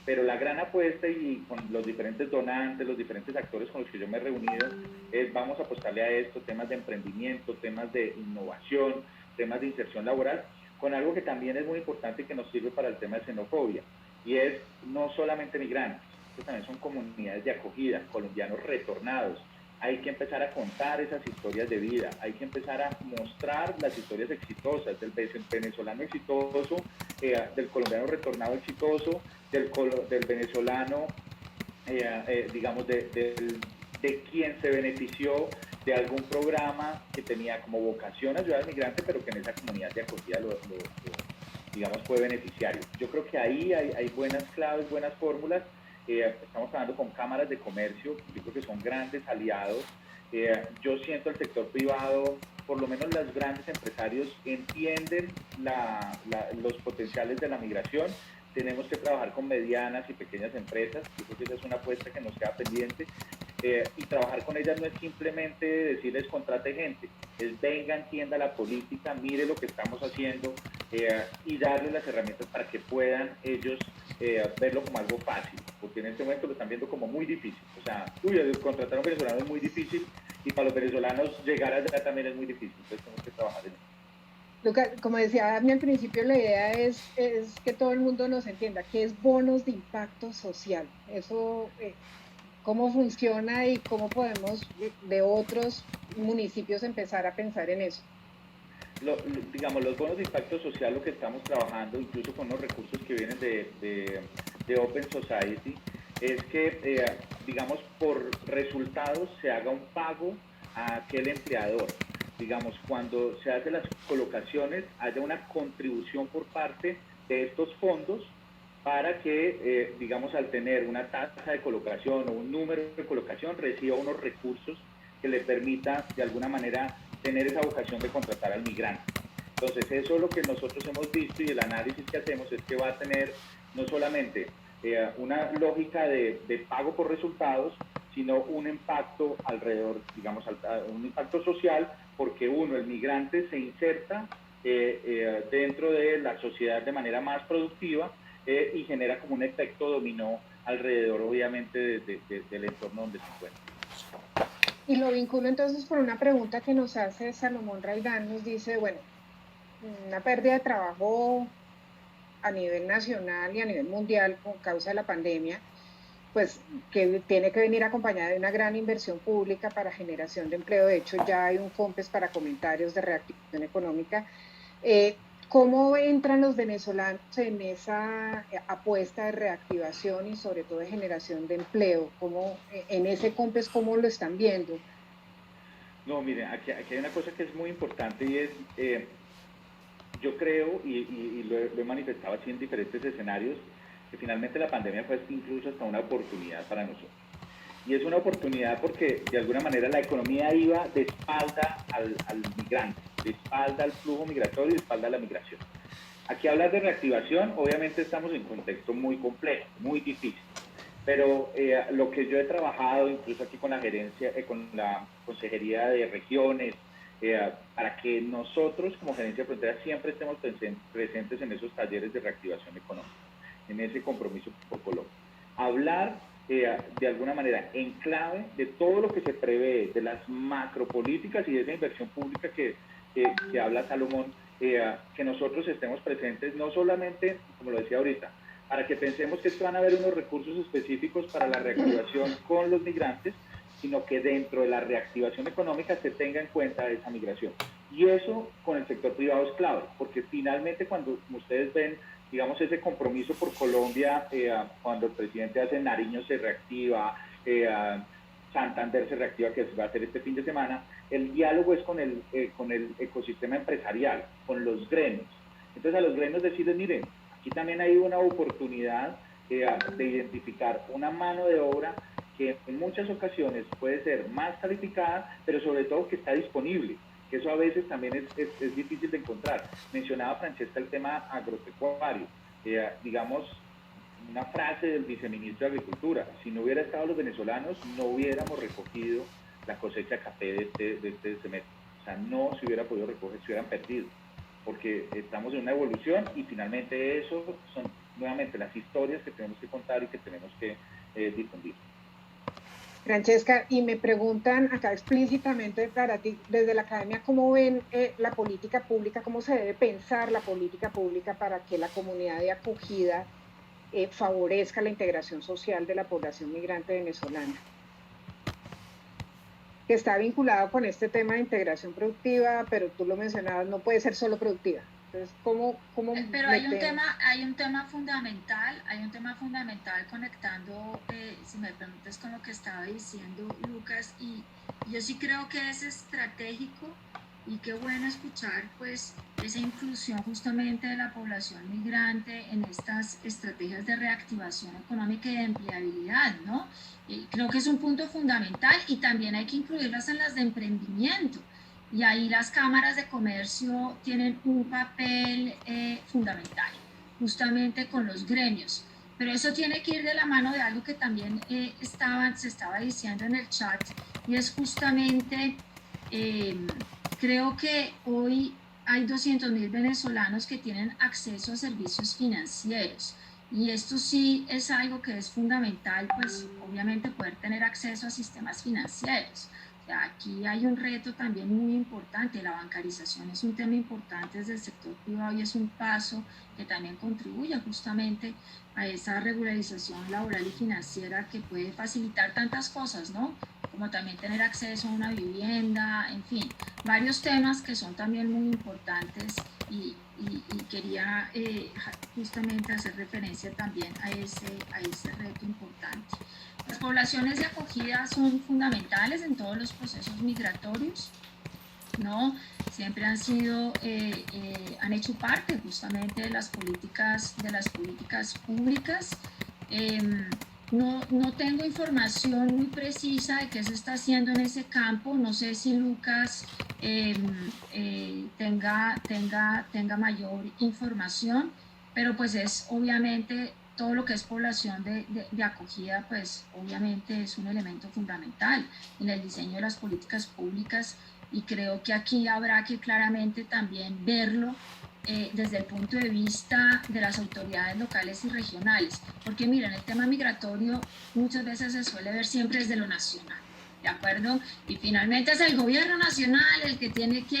Pero la gran apuesta, y con los diferentes donantes, los diferentes actores con los que yo me he reunido, es vamos a apostarle a esto, temas de emprendimiento, temas de innovación, temas de inserción laboral, con algo que también es muy importante y que nos sirve para el tema de xenofobia, y es no solamente migrantes, que también son comunidades de acogida, colombianos retornados. Hay que empezar a contar esas historias de vida, hay que empezar a mostrar las historias exitosas del venezolano exitoso, del colombiano retornado exitoso, del venezolano, digamos, de quien se benefició de algún programa que tenía como vocación ayudar al migrante, pero que en esa comunidad de acogida digamos, fue beneficiario. Yo creo que ahí hay buenas claves, buenas fórmulas. Estamos hablando con cámaras de comercio, yo creo que son grandes aliados. Yo siento el sector privado, por lo menos los grandes empresarios entienden los potenciales de la migración. Tenemos que trabajar con medianas y pequeñas empresas, yo creo que esa es una apuesta que nos queda pendiente, y trabajar con ellas no es simplemente decirles contrate gente, es venga, entienda la política, mire lo que estamos haciendo, y darles las herramientas para que puedan ellos verlo como algo fácil, porque en este momento lo están viendo como muy difícil. O sea, contratar a un venezolano es muy difícil, y para los venezolanos llegar allá también es muy difícil, entonces tenemos que trabajar en eso. Lucas, como decía Dani al principio, la idea es que todo el mundo nos entienda qué es bonos de impacto social. Eso, cómo funciona y cómo podemos de otros municipios empezar a pensar en eso. Digamos, los bonos de impacto social, lo que estamos trabajando, incluso con los recursos que vienen de Open Society, es que, digamos, por resultados se haga un pago a aquel empleador. Digamos, cuando se hacen las colocaciones, haya una contribución por parte de estos fondos para que, digamos, al tener una tasa de colocación o un número de colocación, reciba unos recursos que le permita, de alguna manera, tener esa vocación de contratar al migrante. Entonces, eso es lo que nosotros hemos visto, y el análisis que hacemos es que va a tener no solamente una lógica de pago por resultados, sino un impacto alrededor, digamos, un impacto social, porque uno, el migrante se inserta dentro de la sociedad de manera más productiva, y genera como un efecto dominó alrededor, obviamente, del entorno donde se encuentra. Y lo vinculo entonces por una pregunta que nos hace Salomón Raidán, nos dice, bueno, una pérdida de trabajo a nivel nacional y a nivel mundial por causa de la pandemia, pues que tiene que venir acompañada de una gran inversión pública para generación de empleo. De hecho, ya hay un COMPES para comentarios de reactivación económica. ¿Cómo entran los venezolanos en esa apuesta de reactivación y sobre todo de generación de empleo? ¿Cómo, en ese COMPES, cómo lo están viendo? No, miren, aquí hay una cosa que es muy importante, y es, yo creo, y lo he manifestado así en diferentes escenarios, que finalmente la pandemia fue incluso hasta una oportunidad para nosotros. y es una oportunidad porque de alguna manera la economía iba de espalda al migrante, de espalda al flujo migratorio y de espalda a la migración. Aquí hablar de reactivación, obviamente estamos en un contexto muy complejo, muy difícil, pero lo que yo he trabajado incluso aquí con la gerencia, con la Consejería de Regiones, para que nosotros como Gerencia de Fronteras siempre estemos presentes en esos talleres de reactivación económica, en ese compromiso por Colombia. Hablar de alguna manera en clave de todo lo que se prevé, de las macropolíticas y de esa inversión pública que habla Salomón, que nosotros estemos presentes, no solamente, como lo decía ahorita, para que pensemos que van a haber unos recursos específicos para la reactivación con los migrantes, sino que dentro de la reactivación económica se tenga en cuenta esa migración. Y eso con el sector privado es clave, porque finalmente cuando ustedes ven, digamos, ese compromiso por Colombia, cuando el presidente hace Nariño se reactiva, Santander se reactiva, que se va a hacer este fin de semana, el diálogo es con el ecosistema empresarial, con los gremios. Entonces a los gremios decirles, miren, aquí también hay una oportunidad de identificar una mano de obra que en muchas ocasiones puede ser más calificada, pero sobre todo que está disponible, que eso a veces también es difícil de encontrar. Mencionaba Francesca el tema agropecuario, digamos, una frase del viceministro de Agricultura: si no hubiera estado los venezolanos, no hubiéramos recogido la cosecha de café de este semestre. O sea, no se hubiera podido recoger, se hubieran perdido, porque estamos en una evolución y finalmente eso son nuevamente las historias que tenemos que contar y que tenemos que difundir. Francesca, y me preguntan acá explícitamente para ti, desde la academia, ¿cómo ven la política pública, cómo se debe pensar la política pública para que la comunidad de acogida favorezca la integración social de la población migrante venezolana? Que está vinculado con este tema de integración productiva, pero tú lo mencionabas, no puede ser solo productiva. Entonces, ¿cómo pero hay un tema fundamental, conectando, si me permites, con lo que estaba diciendo Lucas, y yo sí creo que es estratégico, y qué bueno escuchar pues esa inclusión justamente de la población migrante en estas estrategias de reactivación económica y de empleabilidad, ¿no? Y creo que es un punto fundamental, y también hay que incluirlas en las de emprendimiento. Y ahí las cámaras de comercio tienen un papel fundamental, justamente con los gremios. Pero eso tiene que ir de la mano de algo que también se estaba diciendo en el chat, y es justamente, creo que hoy hay 200.000 venezolanos que tienen acceso a servicios financieros. Y esto sí es algo que es fundamental, pues obviamente poder tener acceso a sistemas financieros. Aquí hay un reto también muy importante. La bancarización es un tema importante desde el sector privado, y es un paso que también contribuye justamente a esa regularización laboral y financiera que puede facilitar tantas cosas, ¿no? Como también tener acceso a una vivienda, en fin, varios temas que son también muy importantes, y quería justamente hacer referencia también a ese reto importante. Las poblaciones de acogida son fundamentales en todos los procesos migratorios, ¿no? Siempre han sido, han hecho parte justamente de las políticas públicas. No tengo información muy precisa de qué se está haciendo en ese campo. No sé si Lucas tenga mayor información, pero pues es obviamente todo lo que es población de acogida, pues obviamente es un elemento fundamental en el diseño de las políticas públicas, y creo que aquí habrá que claramente también verlo desde el punto de vista de las autoridades locales y regionales, porque miren, el tema migratorio muchas veces se suele ver siempre desde lo nacional, ¿de acuerdo? Y finalmente es el gobierno nacional el que tiene que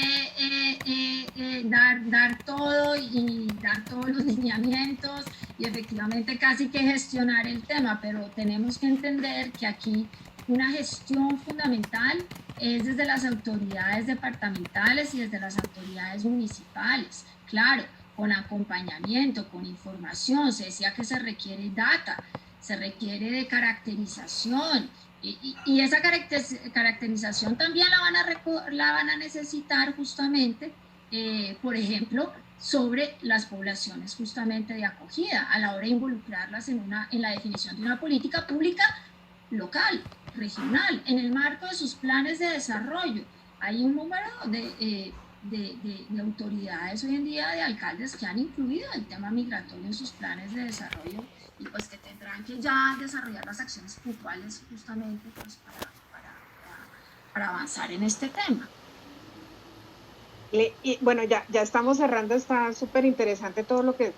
dar todo y dar todos los lineamientos y efectivamente casi que gestionar el tema, pero tenemos que entender que aquí una gestión fundamental es desde las autoridades departamentales y desde las autoridades municipales, claro, con acompañamiento, con información. Se decía que se requiere data, se requiere de caracterización, y esa caracterización también la van a necesitar justamente, por ejemplo, sobre las poblaciones justamente de acogida, a la hora de involucrarlas en la definición de una política pública local, regional, en el marco de sus planes de desarrollo. Hay un número de autoridades hoy en día, de alcaldes, que han incluido el tema migratorio en sus planes de desarrollo y pues que tendrán que ya desarrollar las acciones puntuales justamente pues para avanzar en este tema. Y bueno, ya estamos cerrando, está súper interesante todo lo que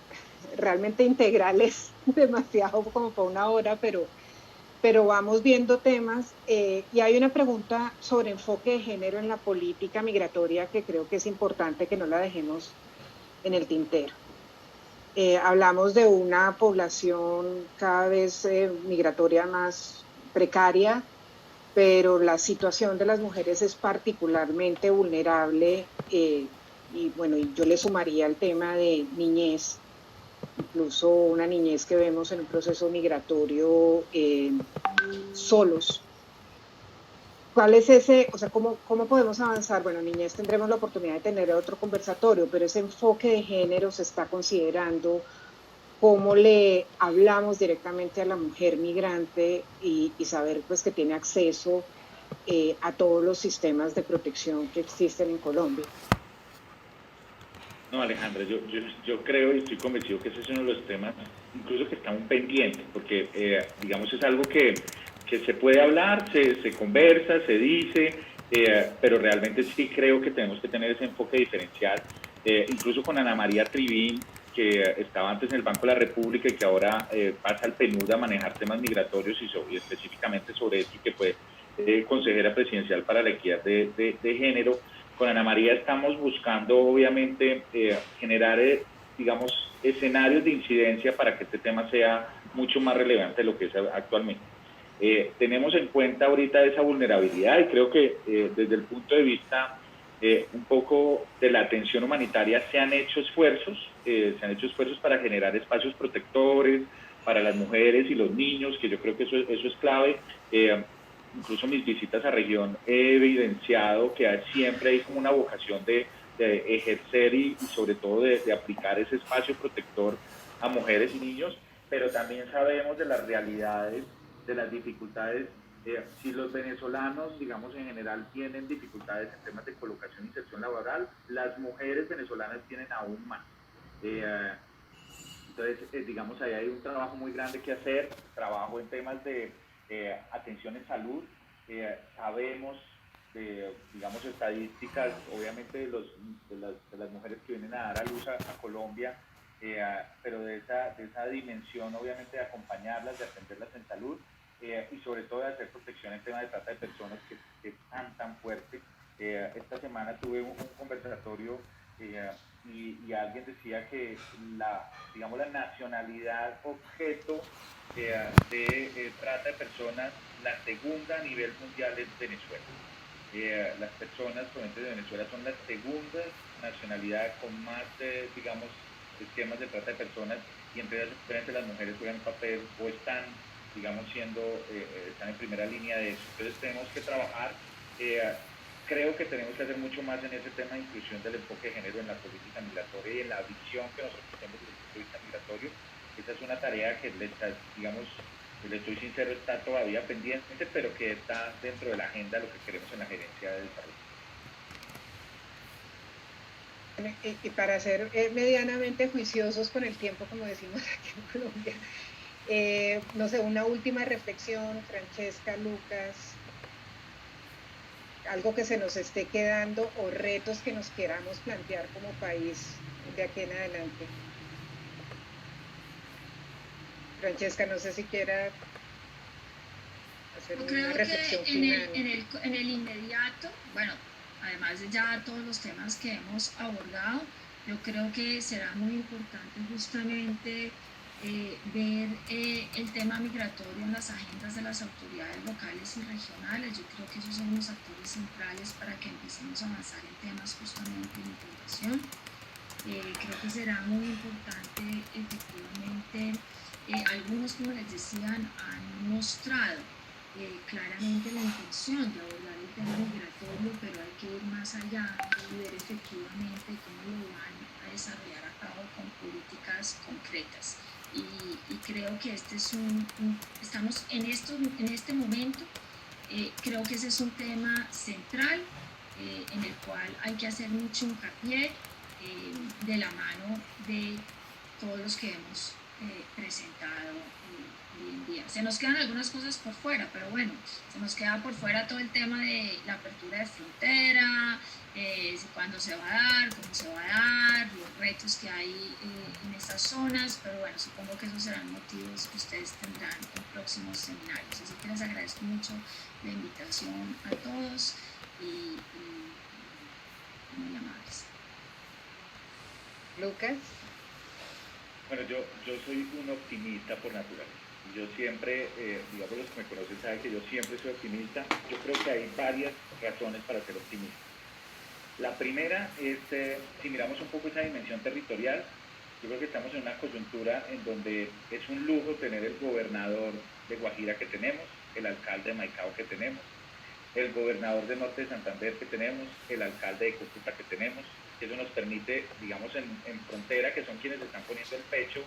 realmente integral es demasiado como para una hora, pero vamos viendo temas y hay una pregunta sobre enfoque de género en la política migratoria que creo que es importante que no la dejemos en el tintero. Hablamos de una población cada vez migratoria más precaria, pero la situación de las mujeres es particularmente vulnerable y bueno, yo le sumaría el tema de niñez, incluso una niñez que vemos en un proceso migratorio solos. ¿Cuál es ese, o sea, cómo podemos avanzar? Bueno, niñez tendremos la oportunidad de tener otro conversatorio, pero ese enfoque de género se está considerando, cómo le hablamos directamente a la mujer migrante y saber pues que tiene acceso a todos los sistemas de protección que existen en Colombia. No, Alejandra, yo creo y estoy convencido que ese es uno de los temas, incluso que está un pendiente, porque digamos es algo que se puede hablar, se conversa, se dice, pero realmente sí creo que tenemos que tener ese enfoque diferencial, incluso con Ana María Trivín, que estaba antes en el Banco de la República y que ahora pasa al PNUD a manejar temas migratorios y específicamente sobre eso, y que fue consejera presidencial para la equidad de género. Con Ana María estamos buscando, obviamente, generar, digamos, escenarios de incidencia para que este tema sea mucho más relevante de lo que es actualmente. Tenemos en cuenta ahorita esa vulnerabilidad y creo que desde el punto de vista un poco de la atención humanitaria se han hecho esfuerzos para generar espacios protectores para las mujeres y los niños, que yo creo que eso es clave. Incluso mis visitas a región he evidenciado que siempre hay como una vocación de ejercer y sobre todo de aplicar ese espacio protector a mujeres y niños, pero también sabemos de las realidades, de las dificultades. Si los venezolanos, digamos en general, tienen dificultades en temas de colocación e inserción laboral, las mujeres venezolanas tienen aún más. Entonces, digamos, ahí hay un trabajo muy grande que hacer, trabajo en temas de atención en salud. Sabemos digamos, estadísticas, obviamente, de las mujeres que vienen a dar a luz a Colombia, pero de esa dimensión, obviamente, de acompañarlas, de atenderlas en salud, y sobre todo de hacer protección en temas de trata de personas, que es tan fuerte. Esta semana tuve un conversatorio y alguien decía que digamos, la nacionalidad objeto de trata de personas, la segunda a nivel mundial es Venezuela. Las personas provenientes de Venezuela son la segunda nacionalidad con más, digamos, esquemas de trata de personas, y entre las mujeres juegan un papel o están, digamos, están en primera línea de eso. Entonces tenemos que trabajar. Creo que tenemos que hacer mucho más en ese tema de inclusión del enfoque de género en la política migratoria y en la visión que nosotros tenemos desde el punto de vista migratorio. Esa es una tarea que, digamos, le estoy sincero, está todavía pendiente, pero que está dentro de la agenda de lo que queremos en la gerencia de desarrollo. Y para ser medianamente juiciosos con el tiempo, como decimos aquí en Colombia, no sé, una última reflexión, Francesca, Lucas, algo que se nos esté quedando o retos que nos queramos plantear como país de aquí en adelante. Francesca, no sé si quiera hacer una reflexión final. En el inmediato, bueno, además de ya todos los temas que hemos abordado, yo creo que será muy importante justamente ver el tema migratorio en las agendas de las autoridades locales y regionales. Yo creo que esos son los actores centrales para que empecemos a avanzar en temas justamente de integración. Creo que será muy importante, efectivamente, algunos, como les decían, han mostrado claramente la intención de abordar el tema migratorio, pero hay que ir más allá y ver efectivamente cómo lo van a desarrollar a cabo con políticas concretas. Y creo que estamos en este momento Creo que ese es un tema central en el cual hay que hacer mucho hincapié de la mano de todos los que hemos presentado hoy en día. Se nos quedan algunas cosas por fuera, pero bueno, se nos queda por fuera todo el tema de la apertura de frontera, cuándo se va a dar, cómo se va a dar, los retos que hay en estas zonas, pero bueno, supongo que esos serán motivos que ustedes tendrán en próximos seminarios. Así que les agradezco mucho la invitación a todos y muy amables. Lucas. Bueno, yo soy un optimista por naturaleza. Yo siempre, digamos, los que me conocen saben que yo siempre soy optimista. Yo creo que hay varias razones para ser optimista. La primera es, si miramos un poco esa dimensión territorial, yo creo que estamos en una coyuntura en donde es un lujo tener el gobernador de Guajira que tenemos, el alcalde de Maicao que tenemos, el gobernador de Norte de Santander que tenemos, el alcalde de Cúcuta que tenemos. Eso nos permite, digamos, en frontera, que son quienes están poniendo el pecho,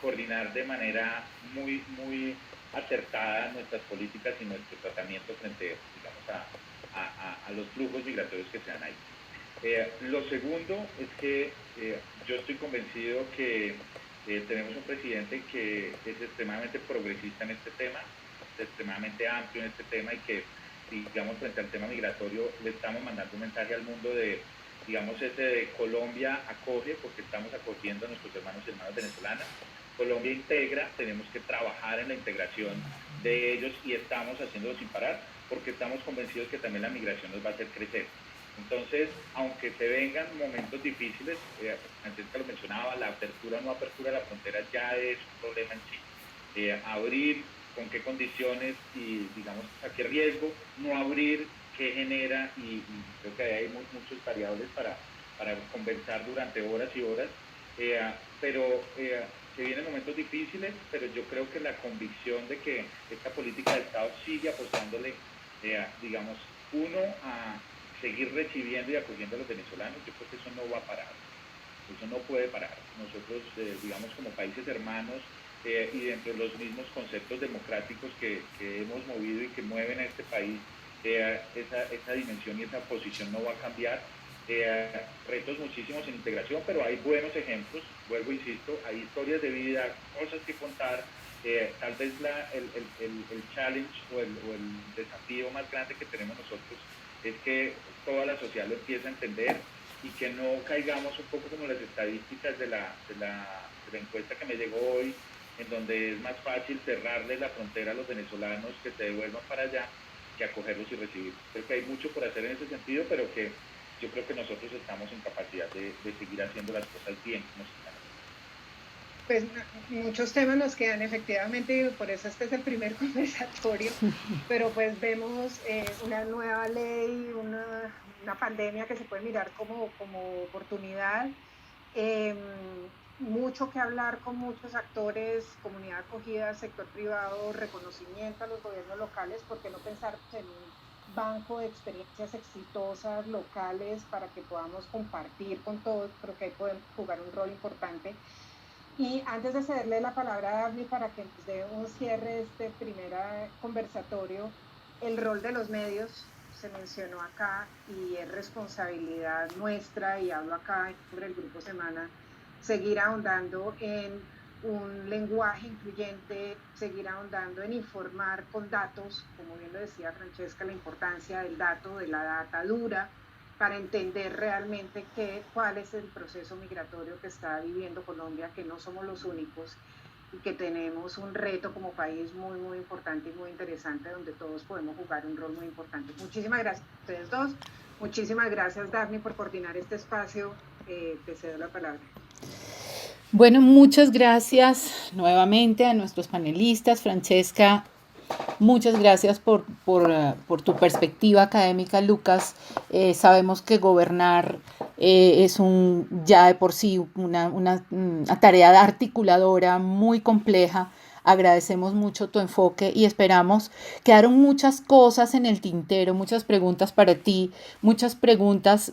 coordinar de manera muy acertada nuestras políticas y nuestro tratamiento frente, digamos, a los flujos migratorios que se dan ahí. Lo segundo es que yo estoy convencido que tenemos un presidente que es extremadamente progresista en este tema, extremadamente amplio en este tema y que, digamos, frente al tema migratorio le estamos mandando un mensaje al mundo de, digamos, ese de Colombia acoge, porque estamos acogiendo a nuestros hermanos y hermanas venezolanas. Colombia integra, tenemos que trabajar en la integración de ellos y estamos haciéndolo sin parar, porque estamos convencidos que también la migración nos va a hacer crecer. Entonces, aunque se vengan momentos difíciles, antes que lo mencionaba, la apertura o no apertura de la frontera ya es un problema en sí. Abrir, con qué condiciones y, digamos, a qué riesgo, no abrir, qué genera, y creo que hay muchos variables para conversar durante horas y horas, pero que vienen momentos difíciles, pero yo creo que la convicción de que esta política de Estado sigue apostándole, digamos, uno, a seguir recibiendo y acogiendo a los venezolanos. Yo creo que eso no va a parar, eso no puede parar. Nosotros, digamos, como países hermanos, y dentro de los mismos conceptos democráticos que hemos movido y que mueven a este país, esa dimensión y esa posición no va a cambiar. Retos muchísimos en integración, pero hay buenos ejemplos, vuelvo, insisto, hay historias de vida, cosas que contar. Tal vez el challenge o el desafío más grande que tenemos nosotros es que toda la sociedad lo empiece a entender y que no caigamos un poco como las estadísticas de la encuesta que me llegó hoy, en donde es más fácil cerrarle la frontera a los venezolanos que se devuelvan para allá que acogerlos y recibirlos. Creo que hay mucho por hacer en ese sentido, pero que yo creo que nosotros estamos en capacidad de seguir haciendo las cosas bien. Pues muchos temas nos quedan efectivamente, por eso este es el primer conversatorio, pero pues vemos una nueva ley, una pandemia que se puede mirar como oportunidad, mucho que hablar con muchos actores, comunidad acogida, sector privado, reconocimiento a los gobiernos locales, porque no pensar en un banco de experiencias exitosas locales para que podamos compartir con todos. Creo que ahí podemos jugar un rol importante. Y antes de cederle la palabra a Daphne para que nos dé un cierre de este primer conversatorio, el rol de los medios se mencionó acá y es responsabilidad nuestra, y hablo acá sobre el Grupo Semana, seguir ahondando en un lenguaje incluyente, seguir ahondando en informar con datos, como bien lo decía Francesca, la importancia del dato, de la data dura, para entender realmente cuál es el proceso migratorio que está viviendo Colombia, que no somos los únicos y que tenemos un reto como país muy importante y muy interesante, donde todos podemos jugar un rol muy importante. Muchísimas gracias a ustedes dos. Muchísimas gracias, Daphne, por coordinar este espacio. Te cedo la palabra. Bueno, muchas gracias nuevamente a nuestros panelistas. Francesca, muchas gracias por tu perspectiva académica, Lucas. Sabemos que gobernar es ya de por sí una tarea articuladora muy compleja. Agradecemos mucho tu enfoque y esperamos. Quedaron muchas cosas en el tintero, muchas preguntas para ti, muchas preguntas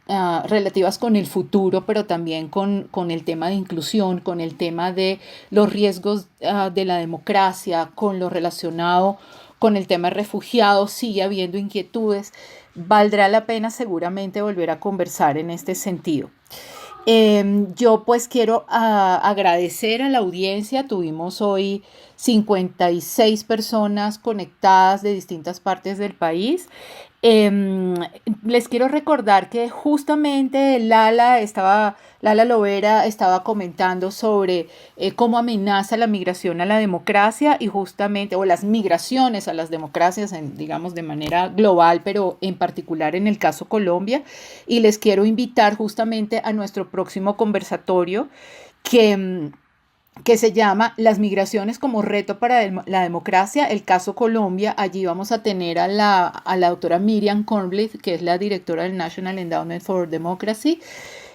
relativas con el futuro, pero también con el tema de inclusión, con el tema de los riesgos de la democracia, con lo relacionado con el tema de refugiados sigue habiendo inquietudes. Valdrá la pena seguramente volver a conversar en este sentido. Yo pues quiero agradecer a la audiencia. Tuvimos hoy 56 personas conectadas de distintas partes del país. Les quiero recordar que justamente Lala Lovera estaba comentando sobre cómo amenaza la migración a la democracia y justamente, o las migraciones a las democracias, digamos de manera global, pero en particular en el caso Colombia. Y les quiero invitar justamente a nuestro próximo conversatorio que se llama Las migraciones como reto para la democracia, el caso Colombia. Allí vamos a tener a la doctora Miriam Cornblythe, que es la directora del National Endowment for Democracy,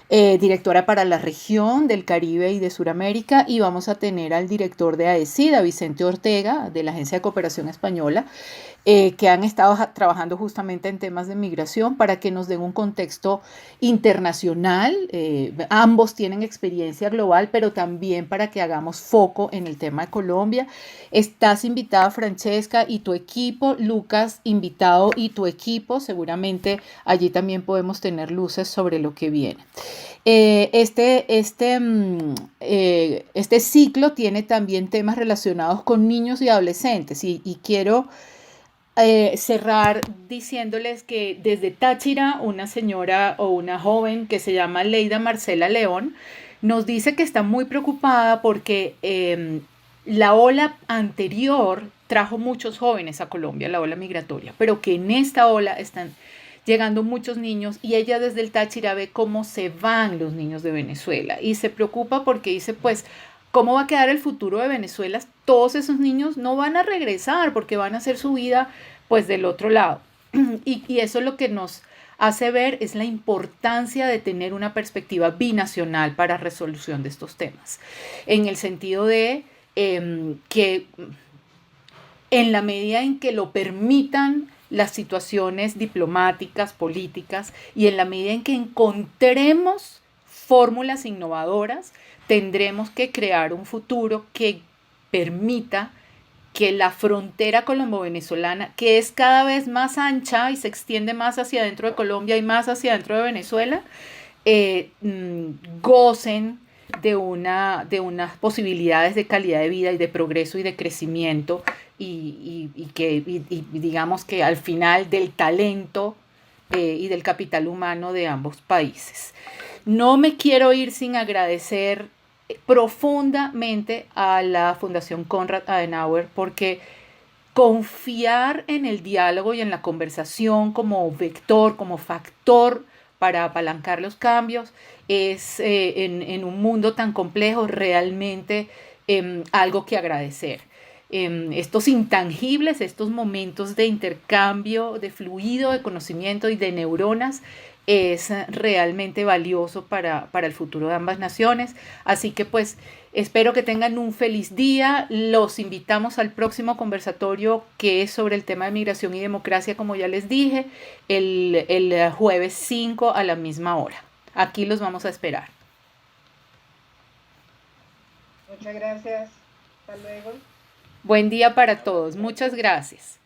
directora para la región del Caribe y de Sudamérica, y vamos a tener al director de AECIDA, Vicente Ortega, de la Agencia de Cooperación Española, que han estado trabajando justamente en temas de migración para que nos den un contexto internacional. Ambos tienen experiencia global, pero también para que hagamos foco en el tema de Colombia. Estás invitada, Francesca, y tu equipo, Lucas, invitado, y tu equipo. Seguramente allí también podemos tener luces sobre lo que viene. Este ciclo tiene también temas relacionados con niños y adolescentes, y quiero cerrar diciéndoles que desde Táchira, una señora o una joven que se llama Leida Marcela León nos dice que está muy preocupada porque la ola anterior trajo muchos jóvenes a Colombia, la ola migratoria, pero que en esta ola están llegando muchos niños, y ella desde el Táchira ve cómo se van los niños de Venezuela y se preocupa porque dice, pues, ¿cómo va a quedar el futuro de Venezuela? Todos esos niños no van a regresar porque van a hacer su vida pues del otro lado. Y eso es lo que nos hace ver es la importancia de tener una perspectiva binacional para resolución de estos temas, en el sentido de que en la medida en que lo permitan las situaciones diplomáticas, políticas, y en la medida en que encontremos fórmulas innovadoras, tendremos que crear un futuro que permita que la frontera colombo-venezolana, que es cada vez más ancha y se extiende más hacia adentro de Colombia y más hacia adentro de Venezuela, gocen de unas posibilidades de calidad de vida y de progreso y de crecimiento, y digamos que al final del talento y del capital humano de ambos países. No me quiero ir sin agradecer profundamente a la Fundación Konrad Adenauer, porque confiar en el diálogo y en la conversación como vector, como factor para apalancar los cambios, es en un mundo tan complejo realmente algo que agradecer. Estos intangibles, estos momentos de intercambio, de fluido, de conocimiento y de neuronas, es realmente valioso para el futuro de ambas naciones. Así que pues espero que tengan un feliz día. Los invitamos al próximo conversatorio, que es sobre el tema de migración y democracia, como ya les dije, el jueves 5 a la misma hora. Aquí los vamos a esperar. Muchas gracias. Hasta luego. Buen día para todos. Muchas gracias.